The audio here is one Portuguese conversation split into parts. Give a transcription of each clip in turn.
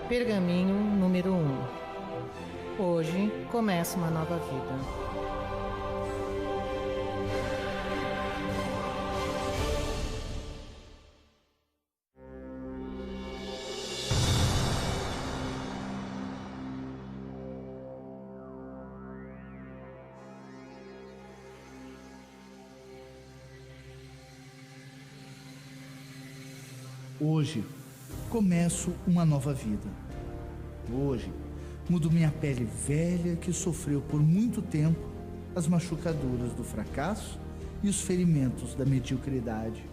Pergaminho número 1. Hoje começa uma nova vida. Hoje começo uma nova vida. Hoje mudo minha pele velha que sofreu por muito tempo as machucaduras do fracasso e os ferimentos da mediocridade.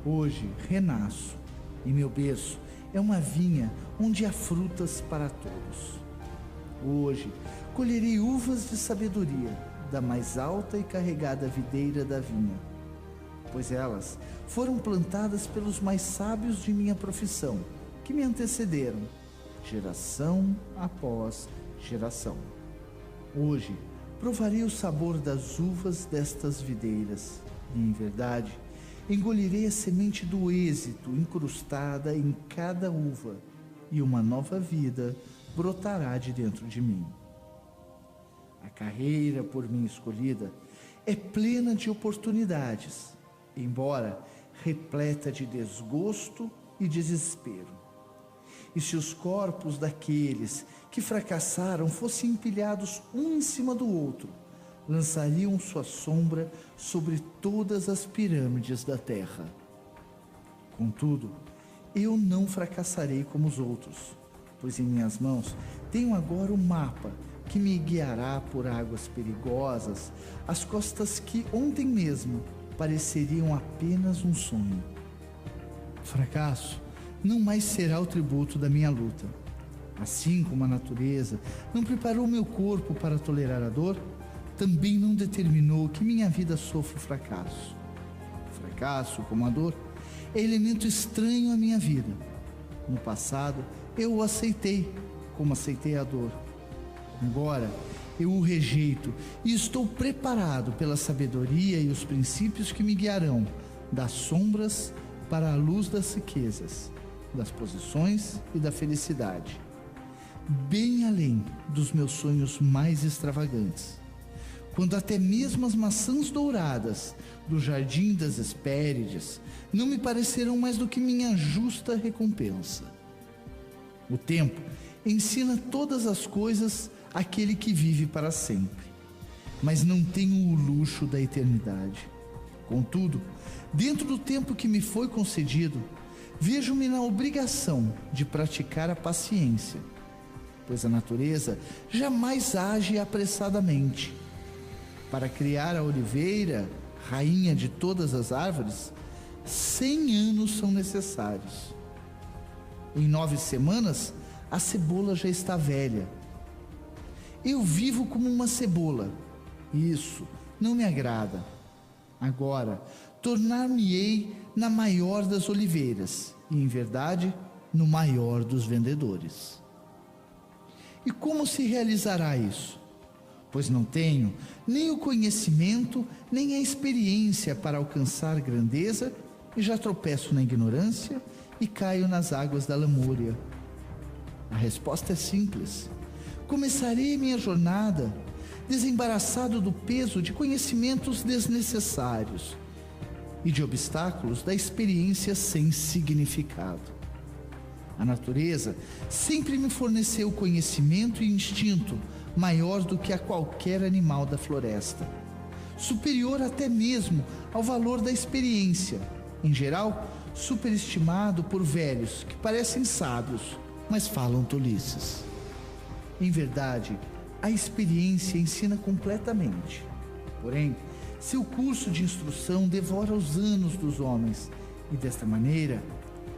Hoje renasço e meu berço é uma vinha onde há frutas para todos. Hoje colherei uvas de sabedoria da mais alta e carregada videira da vinha, pois elas foram plantadas pelos mais sábios de minha profissão, que me antecederam, geração após geração. Hoje provarei o sabor das uvas destas videiras, e em verdade engolirei a semente do êxito incrustada em cada uva, e uma nova vida brotará de dentro de mim. A carreira por mim escolhida é plena de oportunidades, embora repleta de desgosto e desespero. E se os corpos daqueles que fracassaram fossem empilhados um em cima do outro, lançariam sua sombra sobre todas as pirâmides da terra. Contudo, eu não fracassarei como os outros, pois em minhas mãos tenho agora o mapa que me guiará por águas perigosas, as costas que ontem mesmo pareceriam apenas um sonho. O fracasso não mais será o tributo da minha luta. Assim como a natureza não preparou meu corpo para tolerar a dor, também não determinou que minha vida sofra o fracasso. O fracasso, como a dor, é elemento estranho à minha vida. No passado, eu o aceitei, como aceitei a dor. Agora, eu o rejeito e estou preparado pela sabedoria e os princípios que me guiarão das sombras para a luz das riquezas, das posições e da felicidade, bem além dos meus sonhos mais extravagantes, quando até mesmo as maçãs douradas do jardim das Hespérides não me parecerão mais do que minha justa recompensa. O tempo ensina todas as coisas àquele que vive para sempre, mas não tenho o luxo da eternidade. Contudo, dentro do tempo que me foi concedido, vejo-me na obrigação de praticar a paciência, pois a natureza jamais age apressadamente. Para criar a oliveira, rainha de todas as árvores, 100 anos são necessários. Em 9 semanas, a cebola já está velha. Eu vivo como uma cebola, e isso não me agrada. Agora, tornar-me-ei na maior das oliveiras, e em verdade, no maior dos vendedores. E como se realizará isso? Pois não tenho nem o conhecimento, nem a experiência para alcançar grandeza, e já tropeço na ignorância e caio nas águas da lamúria. A resposta é simples. Começarei minha jornada desembaraçado do peso de conhecimentos desnecessários e de obstáculos da experiência sem significado. A natureza sempre me forneceu conhecimento e instinto maior do que a qualquer animal da floresta, superior até mesmo ao valor da experiência, em geral superestimado por velhos que parecem sábios, mas falam tolices. Em verdade, a experiência ensina completamente. Porém, seu curso de instrução devora os anos dos homens, e desta maneira,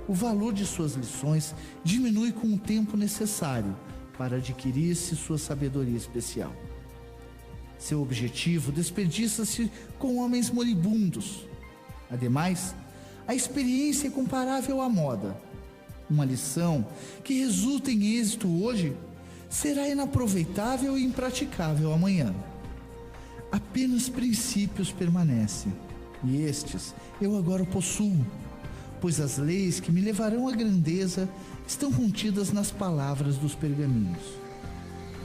o valor de suas lições diminui com o tempo necessário para adquirir-se sua sabedoria especial. Seu objetivo desperdiça-se com homens moribundos. Ademais, a experiência é comparável à moda. Uma lição que resulta em êxito hoje será inaproveitável e impraticável amanhã. Apenas princípios permanecem, e estes eu agora possuo. pois as leis que me levarão à grandeza estão contidas nas palavras dos pergaminhos.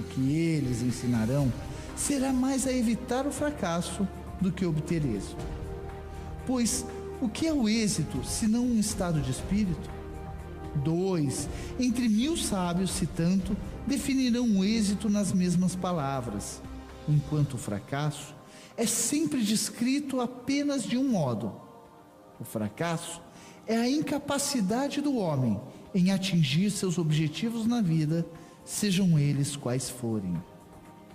O que eles ensinarão será mais a evitar o fracasso do que obter êxito. Pois o que é o êxito, senão um estado de espírito? 2 entre 1000 sábios, se tanto, definirão o êxito nas mesmas palavras, enquanto o fracasso é sempre descrito apenas de um modo. O fracasso é a incapacidade do homem em atingir seus objetivos na vida, sejam eles quais forem.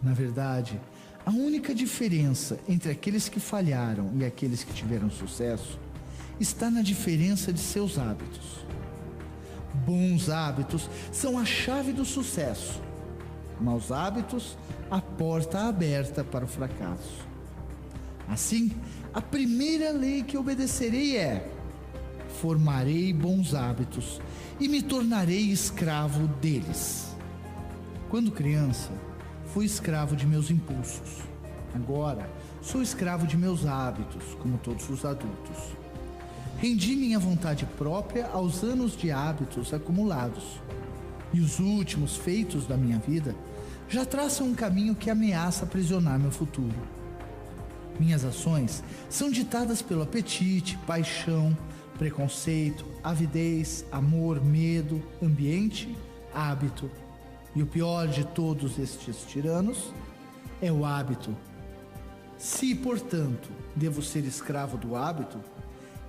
Na verdade, a única diferença entre aqueles que falharam e aqueles que tiveram sucesso está na diferença de seus hábitos. Bons hábitos são a chave do sucesso. Maus hábitos, a porta aberta para o fracasso. Assim, a primeira lei que obedecerei é: formarei bons hábitos e me tornarei escravo deles. Quando criança, fui escravo de meus impulsos. Agora, sou escravo de meus hábitos, como todos os adultos. Rendi minha vontade própria aos anos de hábitos acumulados. E os últimos feitos da minha vida já traçam um caminho que ameaça aprisionar meu futuro. Minhas ações são ditadas pelo apetite, paixão, preconceito, avidez, amor, medo, ambiente, hábito. E o pior de todos estes tiranos é o hábito. Se, portanto, devo ser escravo do hábito,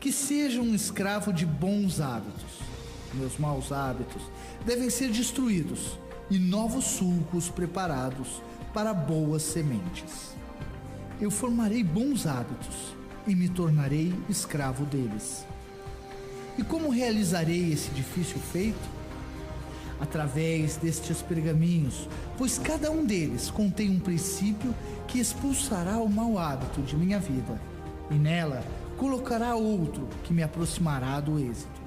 que seja um escravo de bons hábitos. Meus maus hábitos devem ser destruídos e novos sulcos preparados para boas sementes. Eu formarei bons hábitos e me tornarei escravo deles. E como realizarei esse difícil feito? Através destes pergaminhos, pois cada um deles contém um princípio que expulsará o mau hábito de minha vida, e nela colocará outro que me aproximará do êxito.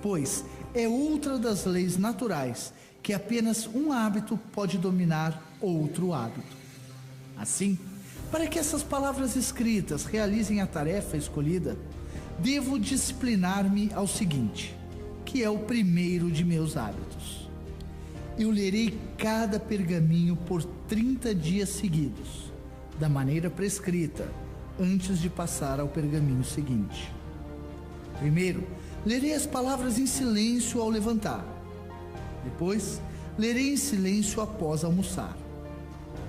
Pois é outra das leis naturais que apenas um hábito pode dominar outro hábito. Assim, para que essas palavras escritas realizem a tarefa escolhida, devo disciplinar-me ao seguinte, que é o primeiro de meus hábitos. Eu lerei cada pergaminho por 30 dias seguidos, da maneira prescrita, antes de passar ao pergaminho seguinte. Primeiro, lerei as palavras em silêncio ao levantar. Depois, lerei em silêncio após almoçar.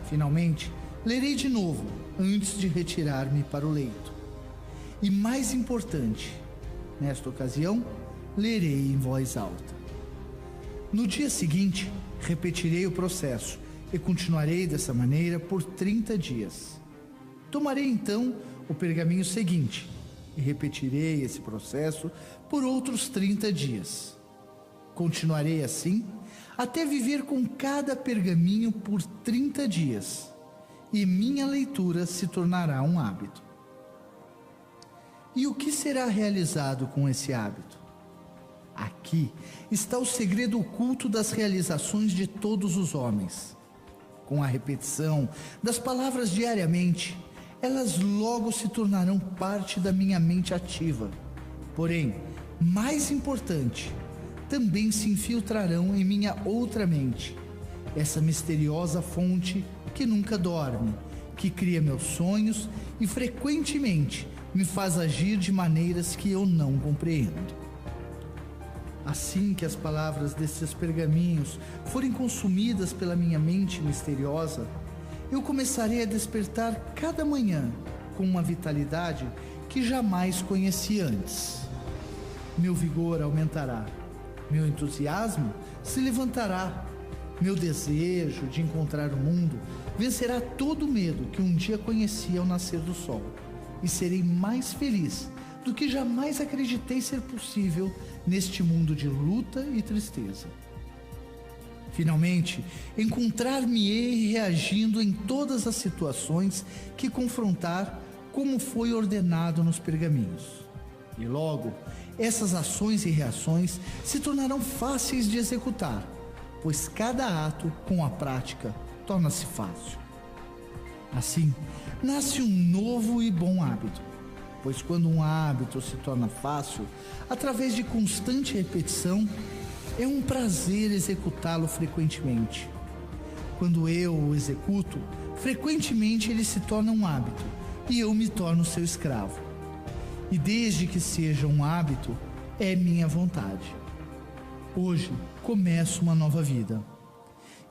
Finalmente, lerei de novo, antes de retirar-me para o leito. E mais importante, nesta ocasião, lerei em voz alta. No dia seguinte, repetirei o processo e continuarei dessa maneira por 30 dias. Tomarei então o pergaminho seguinte e repetirei esse processo por outros 30 dias. Continuarei assim até viver com cada pergaminho por 30 dias e minha leitura se tornará um hábito. E o que será realizado com esse hábito? Aqui está o segredo oculto das realizações de todos os homens. Com a repetição das palavras diariamente, elas logo se tornarão parte da minha mente ativa. Porém, mais importante, também se infiltrarão em minha outra mente, essa misteriosa fonte que nunca dorme, que cria meus sonhos e frequentemente me faz agir de maneiras que eu não compreendo. Assim que as palavras desses pergaminhos forem consumidas pela minha mente misteriosa, eu começarei a despertar cada manhã com uma vitalidade que jamais conheci antes. Meu vigor aumentará, meu entusiasmo se levantará, meu desejo de encontrar o mundo vencerá todo o medo que um dia conheci ao nascer do sol, e serei mais feliz do que jamais acreditei ser possível neste mundo de luta e tristeza. Finalmente, encontrar-me-ei reagindo em todas as situações que confrontar, como foi ordenado nos pergaminhos. E logo, essas ações e reações se tornarão fáceis de executar, pois cada ato, com a prática, torna-se fácil. Assim, nasce um novo e bom hábito. pois quando um hábito se torna fácil, através de constante repetição, é um prazer executá-lo frequentemente. Quando eu o executo, frequentemente ele se torna um hábito e eu me torno seu escravo. E desde que seja um hábito, é minha vontade. Hoje começo uma nova vida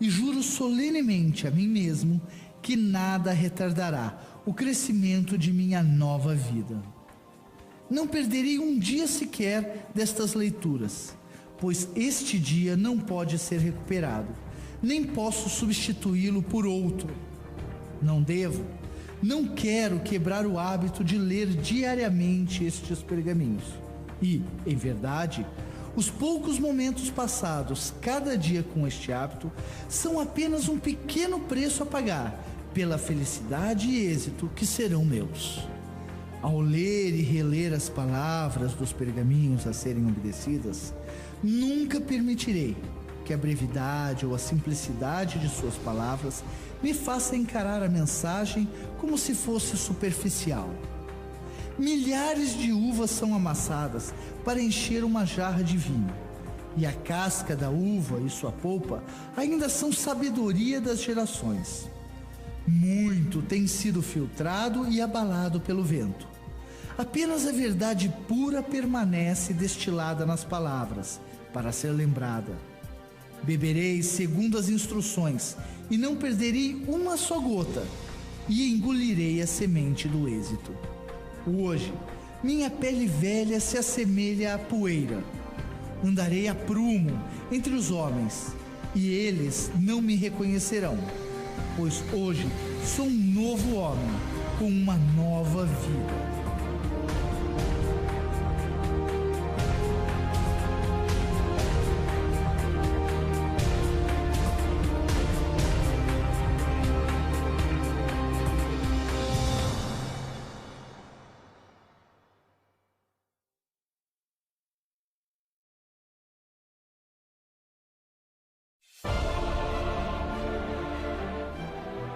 e juro solenemente a mim mesmo que nada retardará o crescimento de minha nova vida. Não perderei um dia sequer destas leituras, pois este dia não pode ser recuperado, nem posso substituí-lo por outro. Não quero quebrar o hábito de ler diariamente estes pergaminhos. E, em verdade, os poucos momentos passados cada dia com este hábito são apenas um pequeno preço a pagar pela felicidade e êxito que serão meus. Ao ler e reler as palavras dos pergaminhos a serem obedecidas, nunca permitirei que a brevidade ou a simplicidade de suas palavras me faça encarar a mensagem como se fosse superficial. Milhares de uvas são amassadas para encher uma jarra de vinho, e a casca da uva e sua polpa ainda são sabedoria das gerações. Muito tem sido filtrado e abalado pelo vento. Apenas a verdade pura permanece destilada nas palavras, para ser lembrada. Beberei segundo as instruções, e não perderei uma só gota, e engolirei a semente do êxito. Hoje, minha pele velha se assemelha à poeira. Andarei a prumo entre os homens, e eles não me reconhecerão, pois hoje sou um novo homem, com uma nova vida.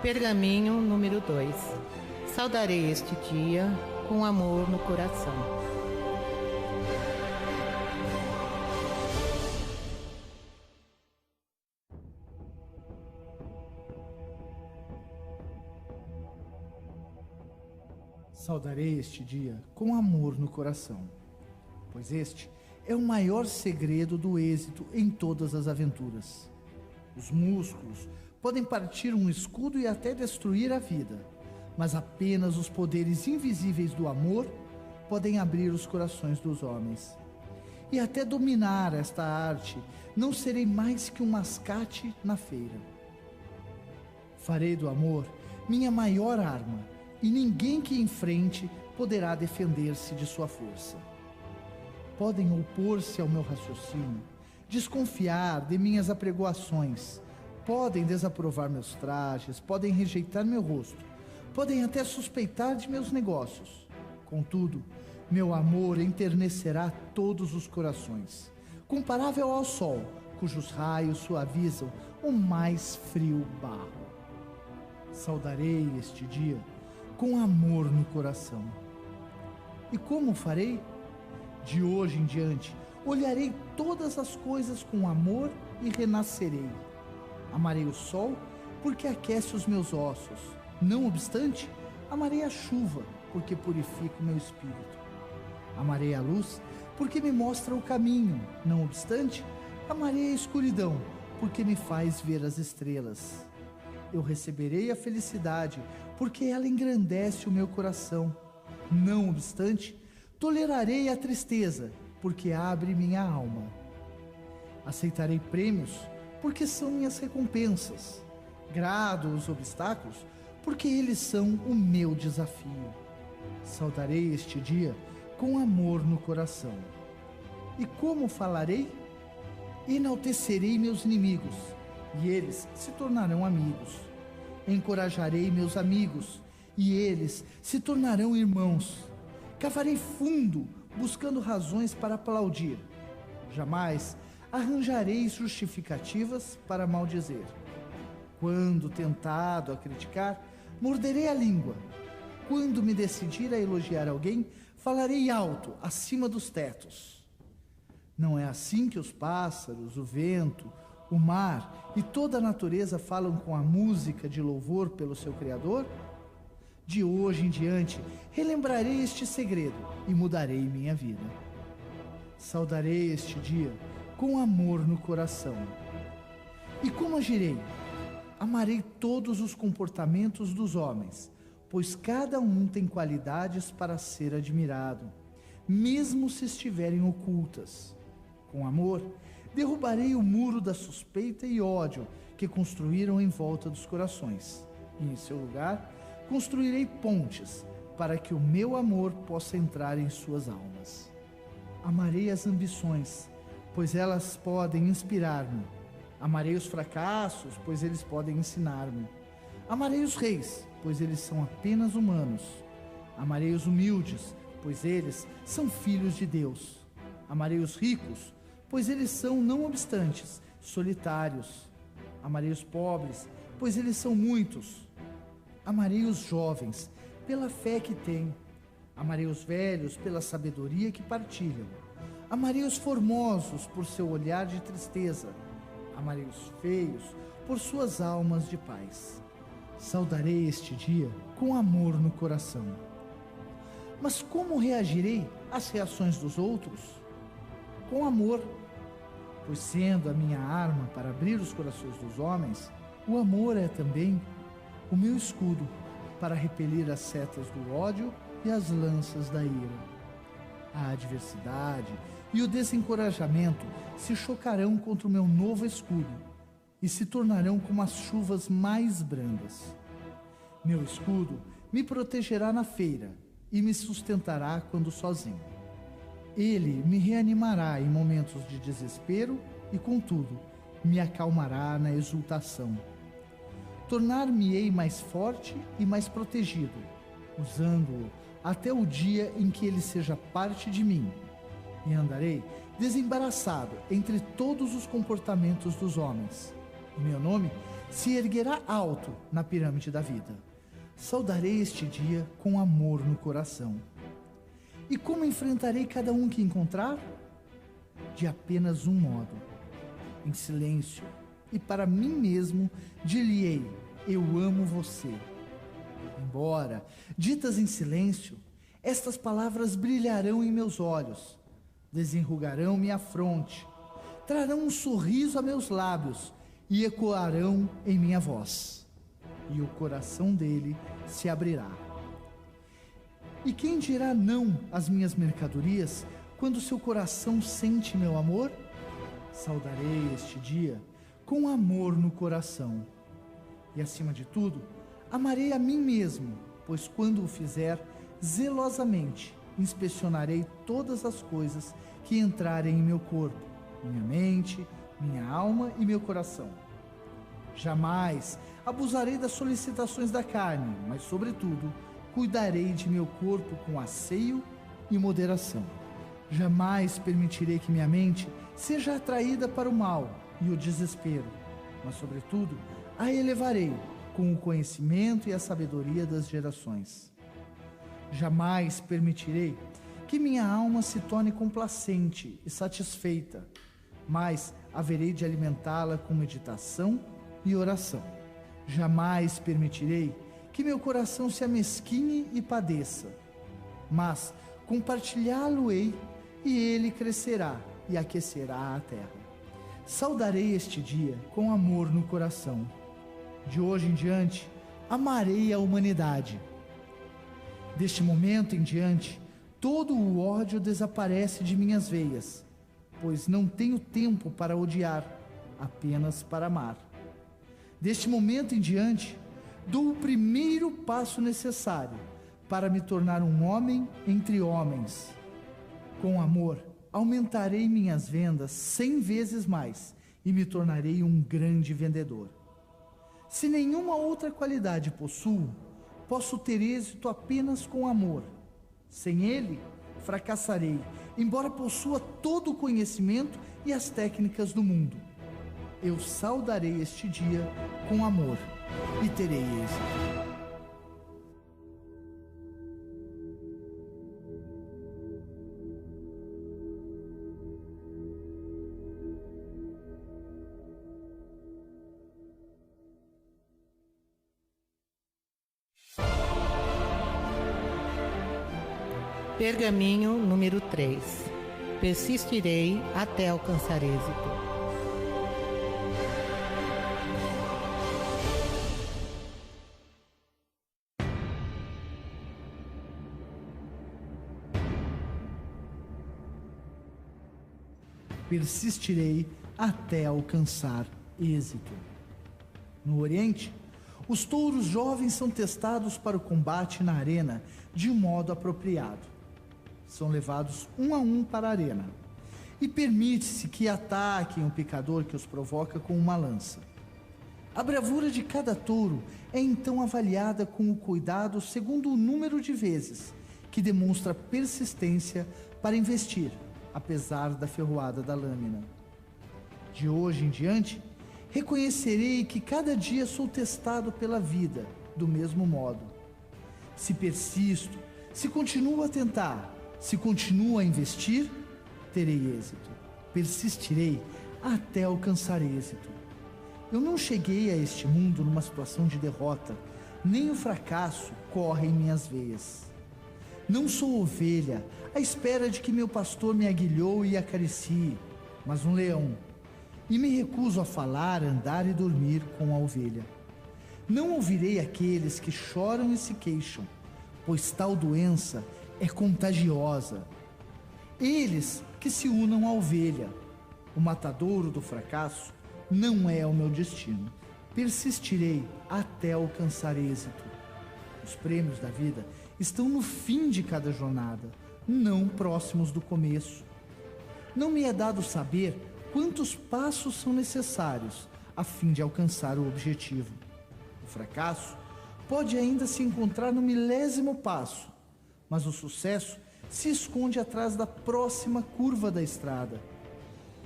Pergaminho número 2. Saudarei este dia com amor no coração. Saudarei este dia com amor no coração, pois este é o maior segredo do êxito em todas as aventuras. Os músculos podem partir um escudo e até destruir a vida, mas apenas os poderes invisíveis do amor podem abrir os corações dos homens. E até dominar esta arte, não serei mais que um mascate na feira. Farei do amor minha maior arma, e ninguém que enfrente poderá defender-se de sua força. Podem opor-se ao meu raciocínio, desconfiar de minhas apregoações, podem desaprovar meus trajes, podem rejeitar meu rosto, podem até suspeitar de meus negócios. Contudo, meu amor enternecerá todos os corações, comparável ao sol, cujos raios suavizam o mais frio barro. Saudarei este dia com amor no coração. E como farei? De hoje em diante, olharei todas as coisas com amor e renascerei. Amarei o sol, porque aquece os meus ossos. Não obstante, amarei a chuva, porque purifica o meu espírito. Amarei a luz, porque me mostra o caminho. Não obstante, amarei a escuridão, porque me faz ver as estrelas. Eu receberei a felicidade, porque ela engrandece o meu coração. Não obstante, tolerarei a tristeza, porque abre minha alma. Aceitarei prêmios, porque são minhas recompensas. Grado os obstáculos, porque eles são o meu desafio. Saudarei este dia com amor no coração. E como falarei? Enaltecerei meus inimigos, e eles se tornarão amigos. Encorajarei meus amigos, e eles se tornarão irmãos. Cavarei fundo, buscando razões para aplaudir. Jamais arranjarei justificativas para maldizer. Quando tentado a criticar, morderei a língua. Quando me decidir a elogiar alguém, falarei alto, acima dos tetos. Não é assim que os pássaros, o vento, o mar e toda a natureza falam com a música de louvor pelo seu Criador? De hoje em diante, relembrarei este segredo e mudarei minha vida. Saudarei este dia com amor no coração. E como agirei? Amarei todos os comportamentos dos homens, pois cada um tem qualidades para ser admirado, mesmo se estiverem ocultas. Com amor, derrubarei o muro da suspeita e ódio que construíram em volta dos corações, e em seu lugar, construirei pontes para que o meu amor possa entrar em suas almas. Amarei as ambições, pois elas podem inspirar-me. Amarei os fracassos, pois eles podem ensinar-me. Amarei os reis, pois eles são apenas humanos. Amarei os humildes, pois eles são filhos de Deus. Amarei os ricos, pois eles são, não obstantes, solitários. Amarei os pobres, pois eles são muitos. Amarei os jovens pela fé que têm. Amarei os velhos pela sabedoria que partilham. Amarei os formosos por seu olhar de tristeza. Amarei os feios por suas almas de paz. Saudarei este dia com amor no coração. Mas como reagirei às reações dos outros? Com amor, pois sendo a minha arma para abrir os corações dos homens, o amor é também o meu escudo para repelir as setas do ódio e as lanças da ira. A adversidade e o desencorajamento se chocarão contra o meu novo escudo e se tornarão como as chuvas mais brandas. Meu escudo me protegerá na feira e me sustentará quando sozinho. Ele me reanimará em momentos de desespero e, contudo, me acalmará na exultação. Tornar-me-ei mais forte e mais protegido, usando-o até o dia em que ele seja parte de mim, e andarei desembaraçado entre todos os comportamentos dos homens. O meu nome se erguerá alto na pirâmide da vida. Saudarei este dia com amor no coração. E como enfrentarei cada um que encontrar? De apenas um modo, em silêncio, e para mim mesmo dir-lhe-ei: eu amo você. Embora ditas em silêncio, estas palavras brilharão em meus olhos, desenrugarão minha fronte, trarão um sorriso a meus lábios e ecoarão em minha voz, e o coração dele se abrirá. E quem dirá não às minhas mercadorias quando seu coração sente meu amor? Saudarei este dia com amor no coração. E acima de tudo, amarei a mim mesmo, pois quando o fizer, zelosamente inspecionarei todas as coisas que entrarem em meu corpo, minha mente, minha alma e meu coração. Jamais abusarei das solicitações da carne, mas, sobretudo, cuidarei de meu corpo com asseio e moderação. Jamais permitirei que minha mente seja atraída para o mal e o desespero, mas, sobretudo, a elevarei com o conhecimento e a sabedoria das gerações. Jamais permitirei que minha alma se torne complacente e satisfeita, mas haverei de alimentá-la com meditação e oração. Jamais permitirei que meu coração se amesquinhe e padeça, mas compartilhá-lo-ei e ele crescerá e aquecerá a terra. Saudarei este dia com amor no coração. De hoje em diante, amarei a humanidade. Deste momento em diante, todo o ódio desaparece de minhas veias, pois não tenho tempo para odiar, apenas para amar. Deste momento em diante, dou o primeiro passo necessário para me tornar um homem entre homens. Com amor, aumentarei minhas vendas 100 vezes mais e me tornarei um grande vendedor. Se nenhuma outra qualidade possuo, posso ter êxito apenas com amor. Sem ele, fracassarei, embora possua todo o conhecimento e as técnicas do mundo. Eu saudarei este dia com amor e terei êxito. Pergaminho número 3. Persistirei até alcançar êxito. Persistirei até alcançar êxito. No Oriente, os touros jovens são testados para o combate na arena de um modo apropriado. São levados um a um para a arena e permite-se que ataquem o picador que os provoca com uma lança. A bravura de cada touro é então avaliada com o cuidado segundo o número de vezes que demonstra persistência para investir, apesar da ferroada da lâmina. De hoje em diante, reconhecerei que cada dia sou testado pela vida do mesmo modo. Se persisto, se continuo a tentar, se continuo a investir, terei êxito. Persistirei até alcançar êxito. Eu não cheguei a este mundo numa situação de derrota, nem o fracasso corre em minhas veias. Não sou ovelha à espera de que meu pastor me aguilhou e acaricie, mas um leão, e me recuso a falar, andar e dormir com a ovelha. Não ouvirei aqueles que choram e se queixam, pois tal doença é contagiosa. Eles que se unam à ovelha. O matadouro do fracasso não é o meu destino. Persistirei até alcançar êxito. Os prêmios da vida estão no fim de cada jornada, não próximos do começo. Não me é dado saber quantos passos são necessários a fim de alcançar o objetivo. O fracasso pode ainda se encontrar no 1000º passo, mas o sucesso se esconde atrás da próxima curva da estrada.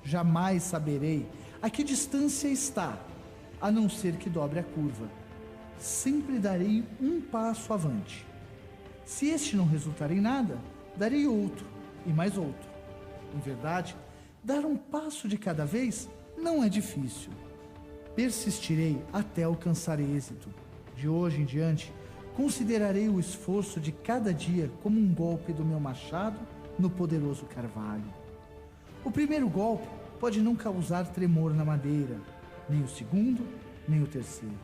Jamais saberei a que distância está, a não ser que dobre a curva. Sempre darei um passo avante. Se este não resultar em nada, darei outro e mais outro. Em verdade, dar um passo de cada vez não é difícil. Persistirei até alcançar êxito. De hoje em diante, considerarei o esforço de cada dia como um golpe do meu machado no poderoso carvalho. O primeiro golpe pode não causar tremor na madeira, nem o segundo, nem o terceiro.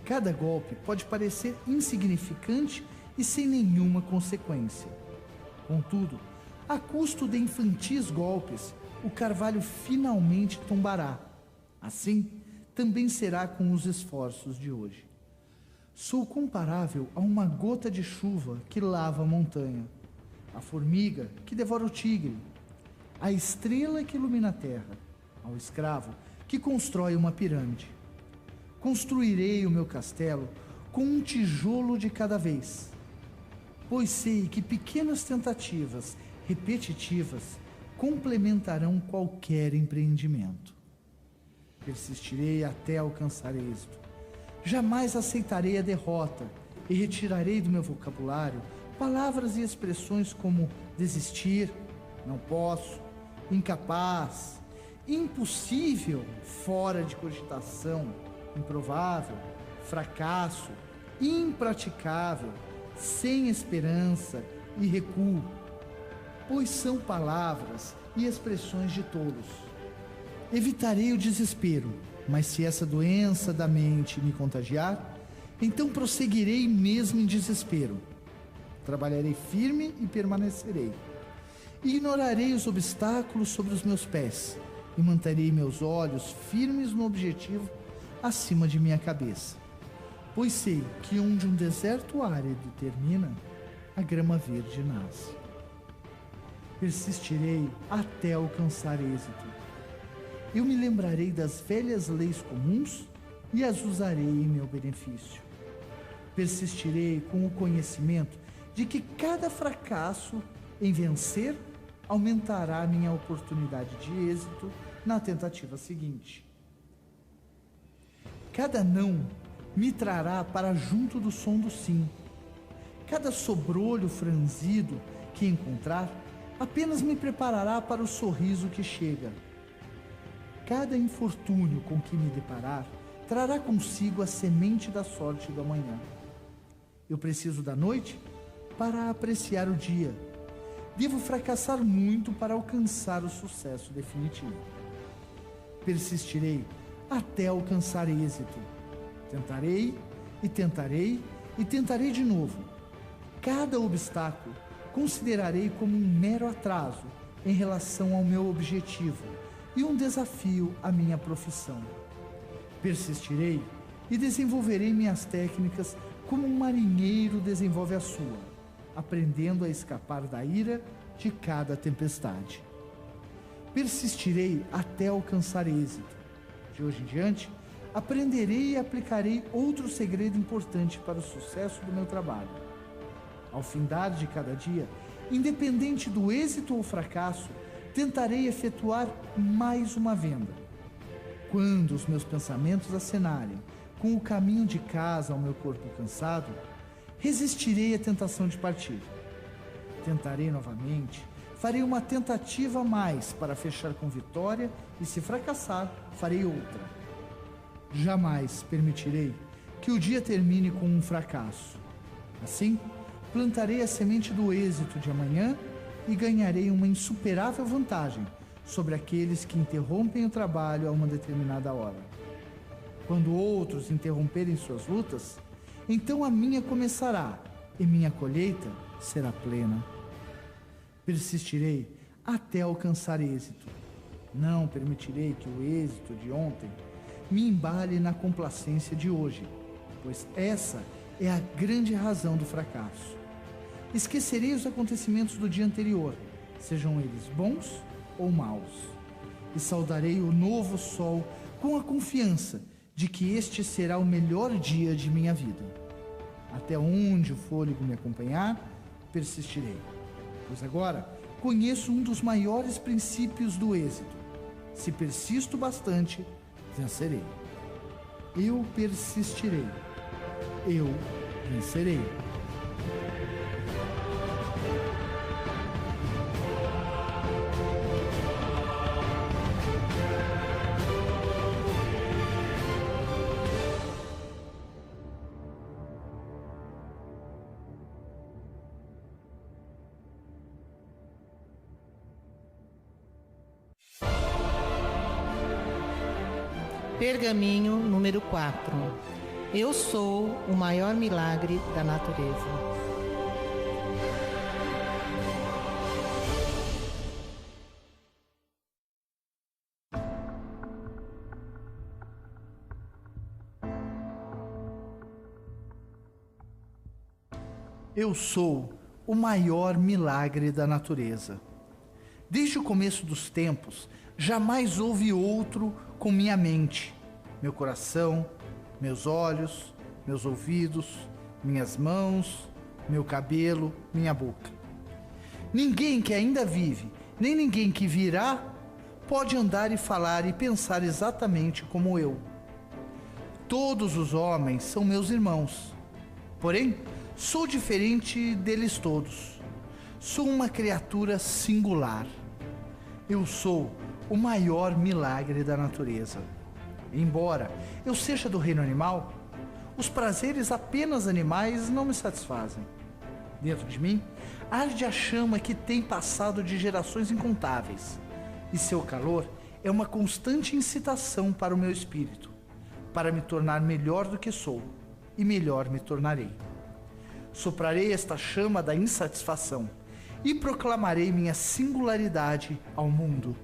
Cada golpe pode parecer insignificante e sem nenhuma consequência. Contudo, a custo de infantis golpes, o carvalho finalmente tombará. Assim, também será com os esforços de hoje. Sou comparável a uma gota de chuva que lava a montanha, a formiga que devora o tigre, a estrela que ilumina a terra, ao escravo que constrói uma pirâmide. Construirei o meu castelo com um tijolo de cada vez, pois sei que pequenas tentativas repetitivas complementarão qualquer empreendimento. Persistirei até alcançar êxito. Jamais aceitarei a derrota e retirarei do meu vocabulário palavras e expressões como desistir, não posso, incapaz, impossível, fora de cogitação, improvável, fracasso, impraticável, sem esperança e recuo, pois são palavras e expressões de tolos. Evitarei o desespero, mas se essa doença da mente me contagiar, então prosseguirei mesmo em desespero. Trabalharei firme e permanecerei. Ignorarei os obstáculos sobre os meus pés e manterei meus olhos firmes no objetivo acima de minha cabeça, pois sei que onde um deserto árido termina, a grama verde nasce. Persistirei até alcançar êxito. Eu me lembrarei das velhas leis comuns e as usarei em meu benefício. Persistirei com o conhecimento de que cada fracasso em vencer aumentará minha oportunidade de êxito na tentativa seguinte. Cada não me trará para junto do som do sim. Cada sobrolho franzido que encontrar apenas me preparará para o sorriso que chega. Cada infortúnio com que me deparar trará consigo a semente da sorte do amanhã. Eu preciso da noite para apreciar o dia devo fracassar muito para alcançar o sucesso definitivo. Persistirei até alcançar êxito. Tentarei e tentarei e tentarei de novo. Cada obstáculo considerarei como um mero atraso em relação ao meu objetivo e um desafio à minha profissão. Persistirei e desenvolverei minhas técnicas como um marinheiro desenvolve a sua, aprendendo a escapar da ira de cada tempestade. Persistirei até alcançar êxito. De hoje em diante, aprenderei e aplicarei outro segredo importante para o sucesso do meu trabalho. Ao findar de cada dia, independente do êxito ou fracasso, tentarei efetuar mais uma venda. Quando os meus pensamentos acenarem com o caminho de casa ao meu corpo cansado, resistirei à tentação de partir. Tentarei novamente, farei uma tentativa a mais para fechar com vitória e, se fracassar, farei outra. Jamais permitirei que o dia termine com um fracasso. Assim, plantarei a semente do êxito de amanhã e ganharei uma insuperável vantagem sobre aqueles que interrompem o trabalho a uma determinada hora. Quando outros interromperem suas lutas, então a minha começará e minha colheita será plena. Persistirei até alcançar êxito. Não permitirei que o êxito de ontem me embale na complacência de hoje, pois essa é a grande razão do fracasso. Esquecerei os acontecimentos do dia anterior, sejam eles bons ou maus, e saudarei o novo sol com a confiança de que este será o melhor dia de minha vida. Até onde o fôlego me acompanhar, persistirei, pois agora conheço um dos maiores princípios do êxito. Se persisto bastante, vencerei. Eu persistirei. Eu vencerei. Pergaminho número 4. Eu sou o maior milagre da natureza. Eu sou o maior milagre da natureza. Desde o começo dos tempos, jamais houve outro com minha mente, meu coração, meus olhos, meus ouvidos, minhas mãos, meu cabelo, minha boca. Ninguém que ainda vive, nem ninguém que virá, pode andar e falar e pensar exatamente como eu. Todos os homens são meus irmãos, porém, sou diferente deles todos. Sou uma criatura singular. Eu sou o maior milagre da natureza. Embora eu seja do reino animal, os prazeres apenas animais não me satisfazem. Dentro de mim, arde a chama que tem passado de gerações incontáveis, e seu calor é uma constante incitação para o meu espírito, para me tornar melhor do que sou, e melhor me tornarei. Soprarei esta chama da insatisfação e proclamarei minha singularidade ao mundo.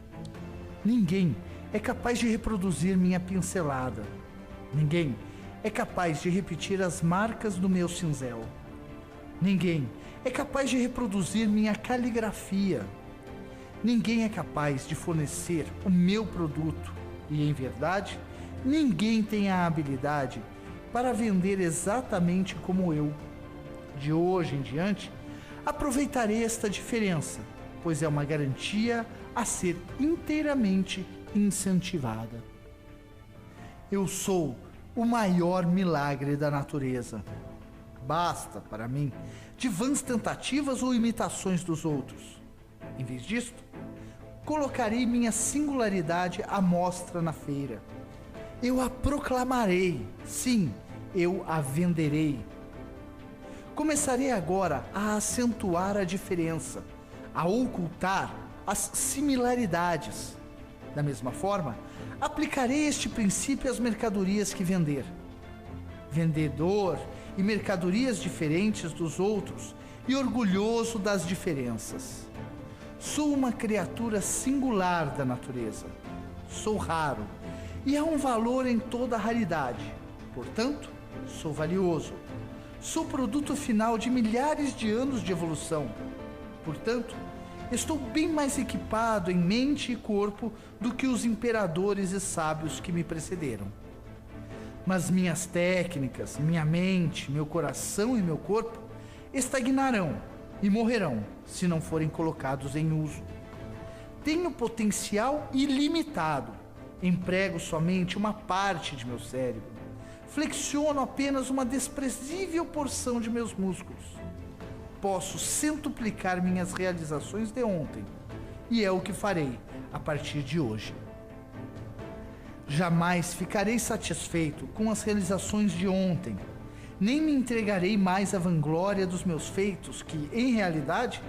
Ninguém é capaz de reproduzir minha pincelada. Ninguém é capaz de repetir as marcas do meu cinzel. Ninguém é capaz de reproduzir minha caligrafia. Ninguém é capaz de fornecer o meu produto. E, em verdade, ninguém tem a habilidade para vender exatamente como eu. De hoje em diante, aproveitarei esta diferença, pois é uma garantia a ser inteiramente incentivada. Eu sou o maior milagre da natureza. Basta, para mim, de vãs tentativas ou imitações dos outros. Em vez disto, colocarei minha singularidade à mostra na feira. Eu a proclamarei, sim, eu a venderei. Começarei agora a acentuar a diferença, a ocultar as similaridades. Da mesma forma, aplicarei este princípio às mercadorias que vender. Vendedor e mercadorias diferentes dos outros e orgulhoso das diferenças. Sou uma criatura singular da natureza. Sou raro e há um valor em toda a raridade. Portanto, sou valioso. Sou produto final de milhares de anos de evolução. Portanto, estou bem mais equipado em mente e corpo do que os imperadores e sábios que me precederam. Mas minhas técnicas, minha mente, meu coração e meu corpo estagnarão e morrerão se não forem colocados em uso. Tenho potencial ilimitado. Emprego somente uma parte de meu cérebro. Flexiono apenas uma desprezível porção de meus músculos. Posso centuplicar minhas realizações de ontem, e é o que farei a partir de hoje. Jamais ficarei satisfeito com as realizações de ontem, nem me entregarei mais à vanglória dos meus feitos, que, em realidade,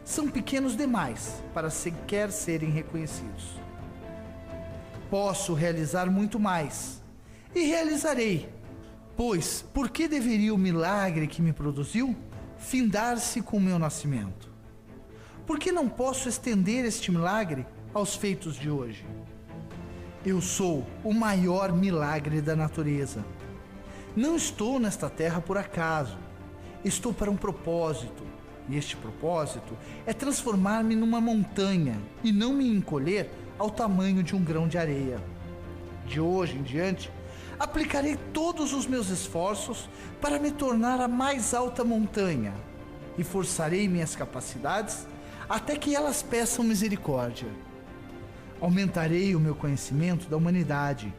são pequenos demais para sequer serem reconhecidos. Posso realizar muito mais, e realizarei, pois por que deveria o milagre que me produziu findar-se com o meu nascimento? Por que não posso estender este milagre aos feitos de hoje? Eu sou o maior milagre da natureza. Não estou nesta terra por acaso. Estou para um propósito, e este propósito é transformar-me numa montanha e não me encolher ao tamanho de um grão de areia. De hoje em diante, aplicarei todos os meus esforços para me tornar a mais alta montanha e forçarei minhas capacidades até que elas peçam misericórdia. Aumentarei o meu conhecimento da humanidade,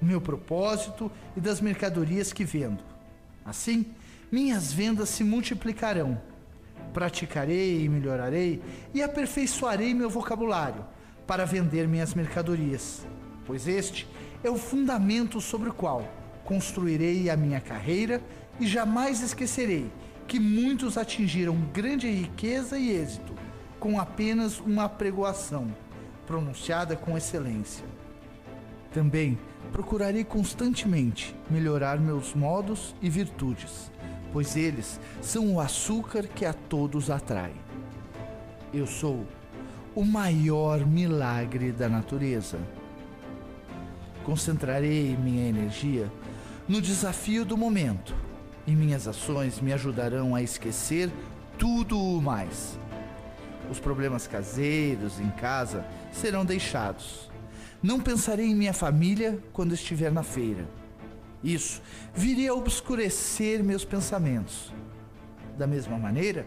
o meu propósito e das mercadorias que vendo. Assim, minhas vendas se multiplicarão. Praticarei e melhorarei e aperfeiçoarei meu vocabulário para vender minhas mercadorias, pois este é o fundamento sobre o qual construirei a minha carreira e jamais esquecerei que muitos atingiram grande riqueza e êxito com apenas uma apregoação pronunciada com excelência. Também procurarei constantemente melhorar meus modos e virtudes, pois eles são o açúcar que a todos atrai. Eu sou o maior milagre da natureza. Concentrarei minha energia no desafio do momento, e minhas ações me ajudarão a esquecer tudo o mais. Os problemas caseiros em casa serão deixados. Não pensarei em minha família quando estiver na feira. Isso viria a obscurecer meus pensamentos. Da mesma maneira,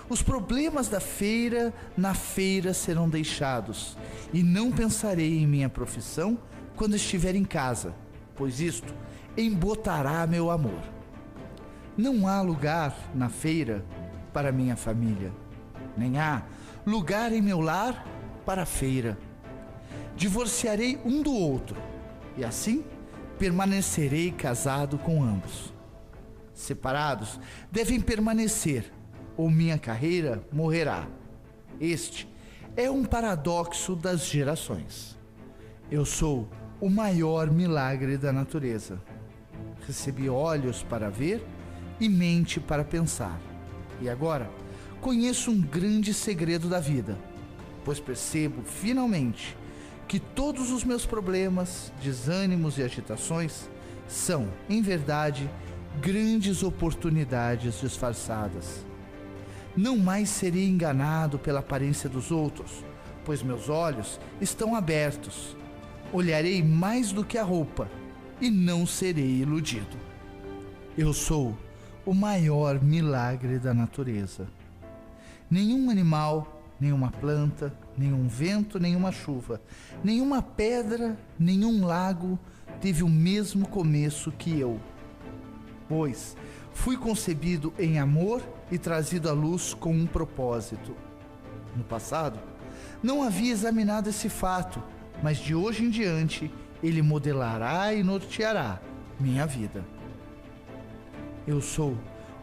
os problemas da feira na feira serão deixados, e não pensarei em minha profissão quando estiver em casa, pois isto embotará meu amor. Não há lugar na feira para minha família, nem há lugar em meu lar para a feira. Divorciarei um do outro, e assim permanecerei casado com ambos. Separados devem permanecer, ou minha carreira morrerá. Este é um paradoxo das gerações. Eu sou o maior milagre da natureza. Recebi olhos para ver e mente para pensar. E agora conheço um grande segredo da vida, pois percebo finalmente que todos os meus problemas, desânimos e agitações são, em verdade, grandes oportunidades disfarçadas. Não mais serei enganado pela aparência dos outros, pois meus olhos estão abertos. Olharei mais do que a roupa e não serei iludido. Eu sou o maior milagre da natureza. Nenhum animal, nenhuma planta, nenhum vento, nenhuma chuva, nenhuma pedra, nenhum lago teve o mesmo começo que eu, pois fui concebido em amor e trazido à luz com um propósito. No passado, não havia examinado esse fato, mas de hoje em diante ele modelará e norteará minha vida. Eu sou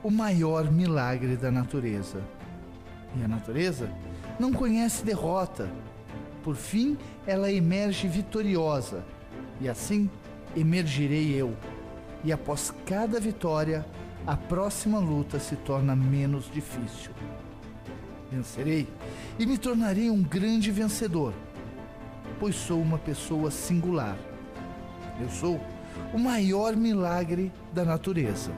o maior milagre da natureza. E a natureza não conhece derrota. Por fim, ela emerge vitoriosa, e assim emergirei eu. E após cada vitória, a próxima luta se torna menos difícil. Vencerei e me tornarei um grande vencedor, pois sou uma pessoa singular. Eu sou o maior milagre da natureza.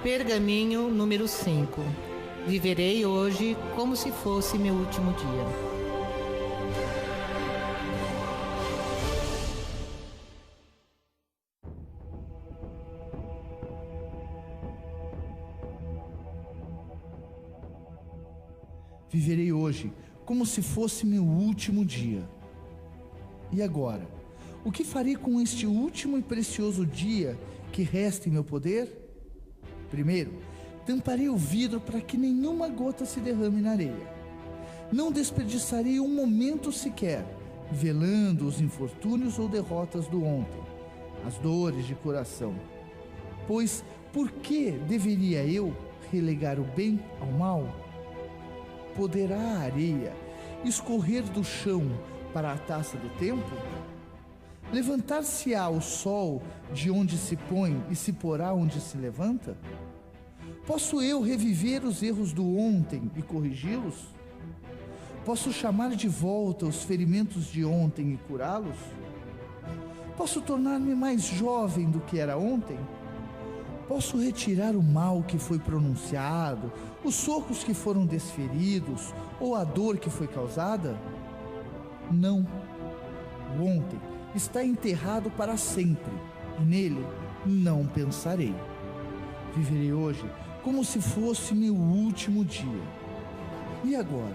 Pergaminho número 5. Viverei hoje como se fosse meu último dia. Viverei hoje como se fosse meu último dia. E agora? O que farei com este último e precioso dia que resta em meu poder? Primeiro, tamparei o vidro para que nenhuma gota se derrame na areia. Não desperdiçarei um momento sequer, velando os infortúnios ou derrotas do ontem, as dores de coração. Pois, por que deveria eu relegar o bem ao mal? Poderá a areia escorrer do chão para a taça do tempo? Levantar-se-á o sol de onde se põe e se porá onde se levanta? Posso eu reviver os erros do ontem e corrigi-los? Posso chamar de volta os ferimentos de ontem e curá-los? Posso tornar-me mais jovem do que era ontem? Posso retirar o mal que foi pronunciado, os socos que foram desferidos ou a dor que foi causada? Não. O ontem está enterrado para sempre e nele não pensarei. Viverei hoje como se fosse meu último dia. E agora,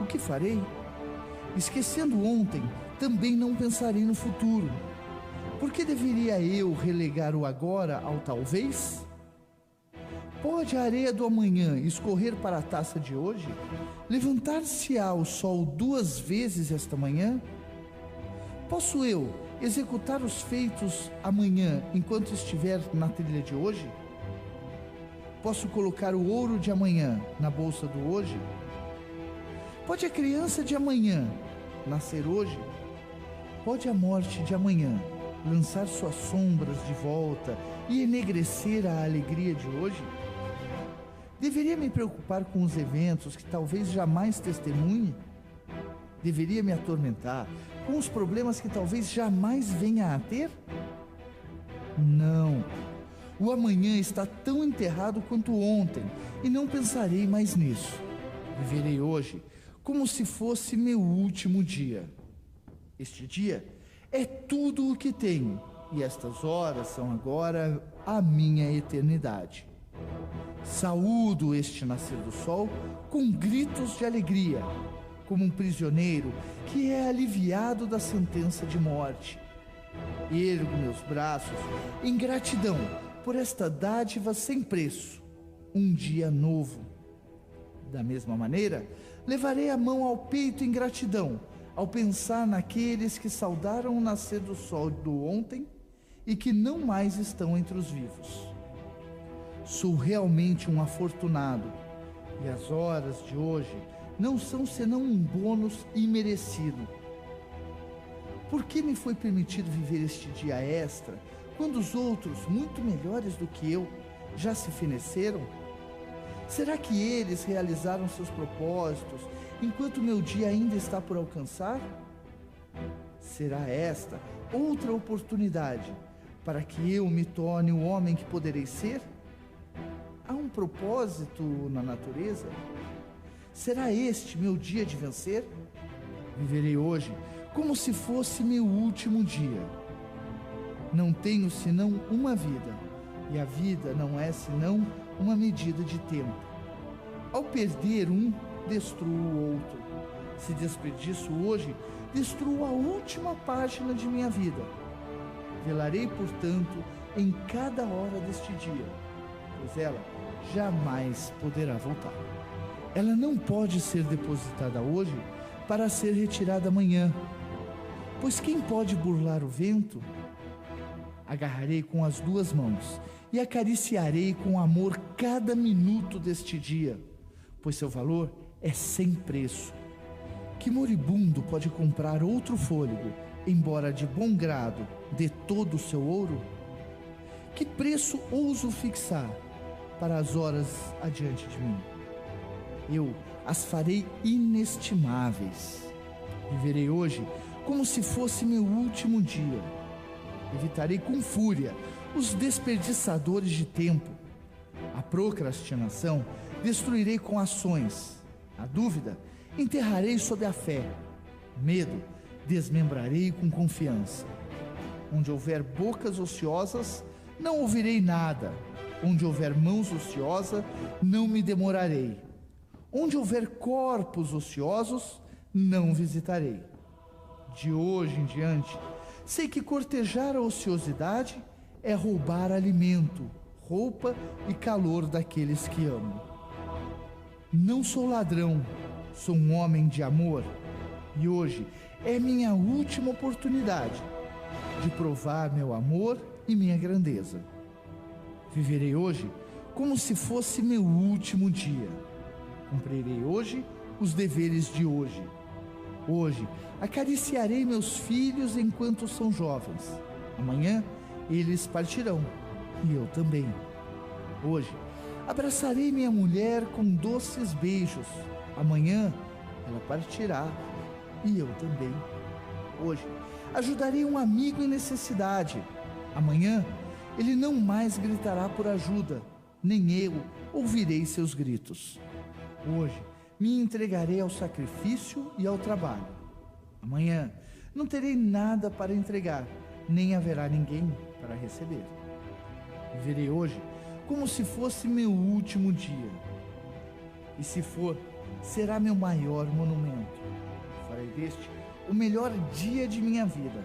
o que farei? Esquecendo ontem, também não pensarei no futuro. Por que deveria eu relegar o agora ao talvez? Pode a areia do amanhã escorrer para a taça de hoje? Levantar-se-á o sol 2 vezes esta manhã? Posso eu executar os feitos amanhã enquanto estiver na trilha de hoje? Posso colocar o ouro de amanhã na bolsa do hoje? Pode a criança de amanhã nascer hoje? Pode a morte de amanhã lançar suas sombras de volta e enegrecer a alegria de hoje? Deveria me preocupar com os eventos que talvez jamais testemunhe? Deveria me atormentar com os problemas que talvez jamais venha a ter? Não. O amanhã está tão enterrado quanto ontem e não pensarei mais nisso. Viverei hoje como se fosse meu último dia. Este dia é tudo o que tenho e estas horas são agora a minha eternidade. Saúdo este nascer do sol com gritos de alegria, como um prisioneiro que é aliviado da sentença de morte. Ergo meus braços em gratidão por esta dádiva sem preço, um dia novo. Da mesma maneira, levarei a mão ao peito em gratidão, ao pensar naqueles que saudaram o nascer do sol do ontem e que não mais estão entre os vivos. Sou realmente um afortunado, e as horas de hoje não são senão um bônus imerecido. Por que me foi permitido viver este dia extra, quando os outros, muito melhores do que eu, já se feneceram? Será que eles realizaram seus propósitos, enquanto meu dia ainda está por alcançar? Será esta outra oportunidade para que eu me torne o homem que poderei ser? Há um propósito na natureza? Será este meu dia de vencer? Viverei hoje como se fosse meu último dia. Não tenho senão uma vida, e a vida não é senão uma medida de tempo. Ao perder um, destruo o outro. Se desperdiço hoje, destruo a última página de minha vida. Velarei, portanto, em cada hora deste dia, pois ela jamais poderá voltar. Ela não pode ser depositada hoje para ser retirada amanhã, pois quem pode burlar o vento? Agarrarei com as 2 mãos e acariciarei com amor cada minuto deste dia, pois seu valor é sem preço. Que moribundo pode comprar outro fôlego, embora de bom grado dê todo o seu ouro? Que preço ouso fixar para as horas adiante de mim? Eu as farei inestimáveis. Viverei hoje como se fosse meu último dia. Evitarei com fúria os desperdiçadores de tempo. A procrastinação destruirei com ações. A dúvida enterrarei sob a fé. Medo desmembrarei com confiança. Onde houver bocas ociosas, não ouvirei nada. Onde houver mãos ociosas, não me demorarei. Onde houver corpos ociosos, não visitarei. De hoje em diante, sei que cortejar a ociosidade é roubar alimento, roupa e calor daqueles que amo. Não sou ladrão, sou um homem de amor, e hoje é minha última oportunidade de provar meu amor e minha grandeza. Viverei hoje como se fosse meu último dia. Cumprirei hoje os deveres de hoje. Hoje acariciarei meus filhos enquanto são jovens. Amanhã eles partirão, e eu também. Hoje abraçarei minha mulher com doces beijos. Amanhã ela partirá, e eu também. Hoje ajudarei um amigo em necessidade. Amanhã ele não mais gritará por ajuda, nem eu ouvirei seus gritos. Hoje me entregarei ao sacrifício e ao trabalho. Amanhã não terei nada para entregar, nem haverá ninguém para receber. Viverei hoje como se fosse meu último dia. E se for, será meu maior monumento. Farei deste o melhor dia de minha vida.